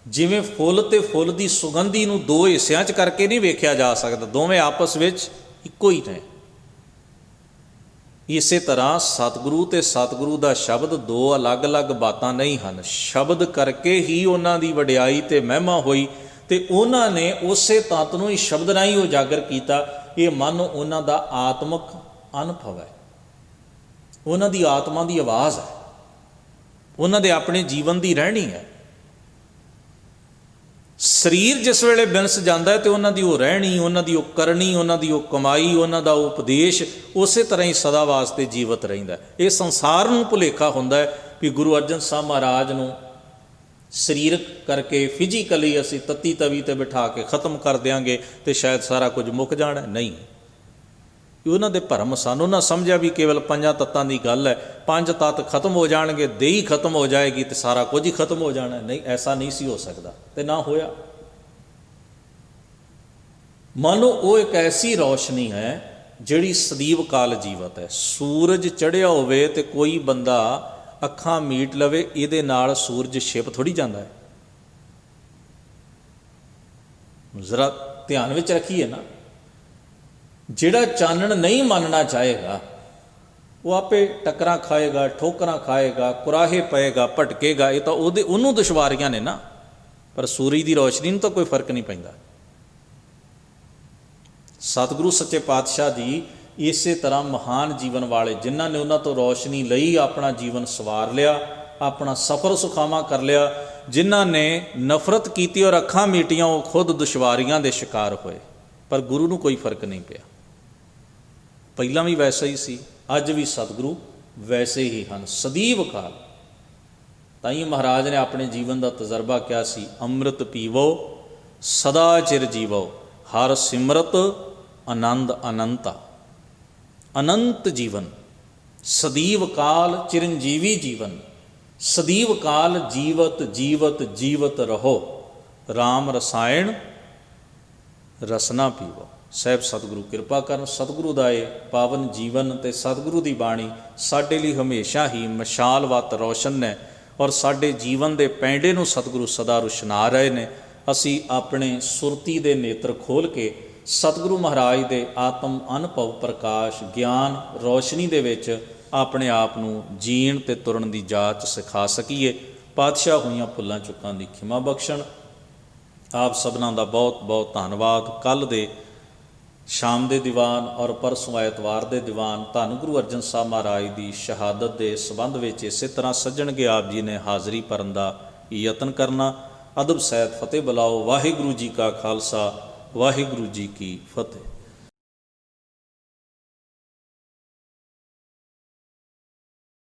ਜਿਵੇਂ ਫੁੱਲ ਤੇ ਫੁੱਲ ਦੀ ਸੁਗੰਧੀ ਨੂੰ 2 ਹਿੱਸਿਆਂ 'ਚ ਕਰਕੇ ਨਹੀਂ ਵੇਖਿਆ ਜਾ ਸਕਦਾ, ਦੋਵੇਂ ਆਪਸ ਵਿੱਚ ਇੱਕੋ ਹੀ ਨੇ। ਇਸੇ ਤਰ੍ਹਾਂ ਸਤਿਗੁਰੂ ਤੇ ਸਤਿਗੁਰੂ ਦਾ ਸ਼ਬਦ ਦੋ ਅਲੱਗ-ਅਲੱਗ ਬਾਤਾਂ ਨਹੀਂ ਹਨ। ਸ਼ਬਦ ਕਰਕੇ ਹੀ ਉਹਨਾਂ ਦੀ ਵਡਿਆਈ ਤੇ ਮਹਿਮਾ ਹੋਈ ਤੇ ਉਹਨਾਂ ਨੇ ਉਸੇ ਤੱਤ ਨੂੰ ਹੀ ਸ਼ਬਦ ਰਾਹੀਂ ਉਜਾਗਰ ਕੀਤਾ। ਇਹ ਮਨ ਉਹਨਾਂ ਦਾ ਆਤਮਿਕ ਅਨੁਭਵ ਹੈ, ਉਹਨਾਂ ਦੀ ਆਤਮਾ ਦੀ ਆਵਾਜ਼ ਹੈ, ਉਹਨਾਂ ਦੇ ਆਪਣੇ ਜੀਵਨ ਦੀ ਰਹਿਣੀ ਹੈ। ਸਰੀਰ ਜਿਸ ਵੇਲੇ ਬਿਨਸ ਜਾਂਦਾ ਹੈ ਤੇ ਉਹਨਾਂ ਦੀ ਉਹ ਰਹਿਣੀ, ਉਹਨਾਂ ਦੀ ਉਹ ਕਰਨੀ, ਉਹਨਾਂ ਦੀ ਉਹ ਕਮਾਈ, ਉਹਨਾਂ ਦਾ ਉਪਦੇਸ਼ ਉਸੇ ਤਰ੍ਹਾਂ ਹੀ ਸਦਾ ਵਾਸਤੇ ਜੀਵਤ ਰਹਿੰਦਾ। ਇਹ ਸੰਸਾਰ ਨੂੰ ਭੁਲੇਖਾ ਹੁੰਦਾ ਹੈ ਵੀ ਗੁਰੂ ਅਰਜਨ ਸਾਹਿਬ ਮਹਾਰਾਜ ਨੂੰ ਸਰੀਰਕ ਕਰਕੇ ਫਿਜ਼ੀਕਲੀ ਅਸੀਂ ਤੱਤੀ ਤਵੀ 'ਤੇ ਬਿਠਾ ਕੇ ਖ਼ਤਮ ਕਰ ਦਿਆਂਗੇ ਤੇ ਸ਼ਾਇਦ ਸਾਰਾ ਕੁਝ ਮੁੱਕ ਜਾਣਾ। ਨਹੀਂ, ਉਹਨਾਂ ਦੇ ਭਰਮ ਸਨ। ਉਹਨਾਂ ਸਮਝਿਆ ਵੀ ਕੇਵਲ ਪੰਜਾਂ ਤੱਤਾਂ ਦੀ ਗੱਲ ਹੈ, ਪੰਜ ਤੱਤ ਖਤਮ ਹੋ ਜਾਣਗੇ, ਦੇਹੀ ਖਤਮ ਹੋ ਜਾਏਗੀ ਤੇ ਸਾਰਾ ਕੁਝ ਹੀ ਖਤਮ ਹੋ ਜਾਣਾ। ਨਹੀਂ, ਐਸਾ ਨਹੀਂ ਸੀ ਹੋ ਸਕਦਾ ਤੇ ਨਾ ਹੋਇਆ। ਮਾਨੋ ਉਹ ਇੱਕ ਐਸੀ ਰੌਸ਼ਨੀ ਹੈ ਜਿਹੜੀ ਸਦੀਵ ਕਾਲ ਜੀਵਤ ਹੈ। ਸੂਰਜ ਚੜ੍ਹਿਆ ਹੋਵੇ ਤੇ ਕੋਈ ਬੰਦਾ ਅੱਖਾਂ ਮੀਟ ਲਵੇ, ਇਹਦੇ ਨਾਲ ਸੂਰਜ ਛਿਪ ਥੋੜ੍ਹੀ ਜਾਂਦਾ ਹੈ। ਜ਼ਰਾ ਧਿਆਨ ਵਿੱਚ ਰੱਖੀਏ ਨਾ, ਜਿਹੜਾ ਚਾਨਣ ਨਹੀਂ ਮੰਨਣਾ ਚਾਹੇਗਾ ਉਹ ਆਪੇ ਟੱਕਰਾਂ ਖਾਏਗਾ, ਠੋਕਰਾਂ ਖਾਏਗਾ, ਕੁਰਾਹੇ ਪਏਗਾ, ਭਟਕੇਗਾ। ਇਹ ਤਾਂ ਉਹਨੂੰ ਦੁਸ਼ਵਾਰੀਆਂ ਨੇ ਨਾ, ਪਰ ਸੂਰਜ ਦੀ ਰੌਸ਼ਨੀ ਨੂੰ ਤਾਂ ਕੋਈ ਫਰਕ ਨਹੀਂ ਪੈਂਦਾ। ਸਤਿਗੁਰੂ ਸੱਚੇ ਪਾਤਸ਼ਾਹ ਜੀ ਇਸੇ ਤਰ੍ਹਾਂ ਮਹਾਨ ਜੀਵਨ ਵਾਲੇ, ਜਿਨ੍ਹਾਂ ਨੇ ਉਹਨਾਂ ਤੋਂ ਰੌਸ਼ਨੀ ਲਈ, ਆਪਣਾ ਜੀਵਨ ਸਵਾਰ ਲਿਆ, ਆਪਣਾ ਸਫ਼ਰ ਸੁਖਾਵਾਂ ਕਰ ਲਿਆ। ਜਿਨ੍ਹਾਂ ਨੇ ਨਫ਼ਰਤ ਕੀਤੀ ਔਰ ਅੱਖਾਂ ਮੀਟੀਆਂ, ਉਹ ਖੁਦ ਦੁਸ਼ਵਾਰੀਆਂ ਦੇ ਸ਼ਿਕਾਰ ਹੋਏ, ਪਰ ਗੁਰੂ ਨੂੰ ਕੋਈ ਫਰਕ ਨਹੀਂ ਪਿਆ। ਪਹਿਲਾਂ ਵੀ ਵੈਸਾ ਹੀ ਸੀ, ਅੱਜ ਵੀ ਸਤਿਗੁਰੂ ਵੈਸੇ ਹੀ ਹਨ ਸਦੀਵ ਕਾਲ। ਤਾਂ ਹੀ ਮਹਾਰਾਜ ਨੇ ਆਪਣੇ ਜੀਵਨ ਦਾ ਤਜਰਬਾ ਕਿਹਾ ਸੀ, ਅੰਮ੍ਰਿਤ ਪੀਵੋ ਸਦਾ ਚਿਰ ਜੀਵੋ, ਹਰ ਸਿਮਰਤ ਆਨੰਦ ਅਨੰਤਾ। ਅਨੰਤ ਜੀਵਨ, ਸਦੀਵ ਕਾਲ ਚਿਰੰਜੀਵੀ ਜੀਵਨ, ਸਦੀਵ ਕਾਲ ਜੀਵਤ ਜੀਵਤ ਜੀਵਤ ਰਹੋ, ਰਾਮ ਰਸਾਇਣ ਰਸਨਾ ਪੀਵੋ। ਸਾਹਿਬ ਸਤਿਗੁਰੂ ਕਿਰਪਾ ਕਰਨ। ਸਤਿਗੁਰੂ ਦਾ ਇਹ ਪਾਵਨ ਜੀਵਨ ਤੇ ਸਤਿਗੁਰੂ ਦੀ ਬਾਣੀ ਸਾਡੇ ਲਈ ਹਮੇਸ਼ਾ ਹੀ ਮਸ਼ਾਲ ਵੱਤ ਰੌਸ਼ਨ ਹੈ ਔਰ ਸਾਡੇ ਜੀਵਨ ਦੇ ਪੈਂਡੇ ਨੂੰ ਸਤਿਗੁਰੂ ਸਦਾ ਰੁਸ਼ਨਾ ਰਹੇ ਨੇ। ਅਸੀਂ ਆਪਣੇ ਸੁਰਤੀ ਦੇ ਨੇਤਰ ਖੋਲ੍ਹ ਕੇ ਸਤਿਗੁਰੂ ਮਹਾਰਾਜ ਦੇ ਆਤਮ ਅਨੁਭਵ ਪ੍ਰਕਾਸ਼ ਗਿਆਨ ਰੌਸ਼ਨੀ ਦੇ ਵਿੱਚ ਆਪਣੇ ਆਪ ਨੂੰ ਜੀਣ ਤੇ ਤੁਰਨ ਦੀ ਜਾਚ ਸਿਖਾ ਸਕੀਏ। ਪਾਤਸ਼ਾਹ ਹੋਈਆਂ ਭੁੱਲਾਂ ਚੁੱਕਾਂ ਦੀ ਖਿਮਾ ਬਖਸ਼ਣ। ਆਪ ਸਭਨਾਂ ਦਾ ਬਹੁਤ ਬਹੁਤ ਧੰਨਵਾਦ। ਕੱਲ੍ਹ ਦੇ ਸ਼ਾਮ ਦੇ ਦੀਵਾਨ ਔਰ ਪਰਸੋਂ ਐਤਵਾਰ ਦੇ ਦੀਵਾਨ ਧੰਨ ਗੁਰੂ ਅਰਜਨ ਸਾਹਿਬ ਮਹਾਰਾਜ ਦੀ ਸ਼ਹਾਦਤ ਦੇ ਸੰਬੰਧ ਵਿੱਚ ਇਸੇ ਤਰ੍ਹਾਂ ਸੱਜਣਗੇ ਆਪ ਜੀ ਨੇ ਹਾਜ਼ਰੀ ਭਰਨ ਦਾ ਯਤਨ ਕਰਨਾ। ਅਦਬ ਸਹਿਤ ਫਤਿਹ ਬੁਲਾਓ। ਵਾਹਿਗੁਰੂ ਜੀ ਕਾ ਖਾਲਸਾ, ਵਾਹਿਗੁਰੂ ਜੀ ਕੀ ਫਤਿਹ।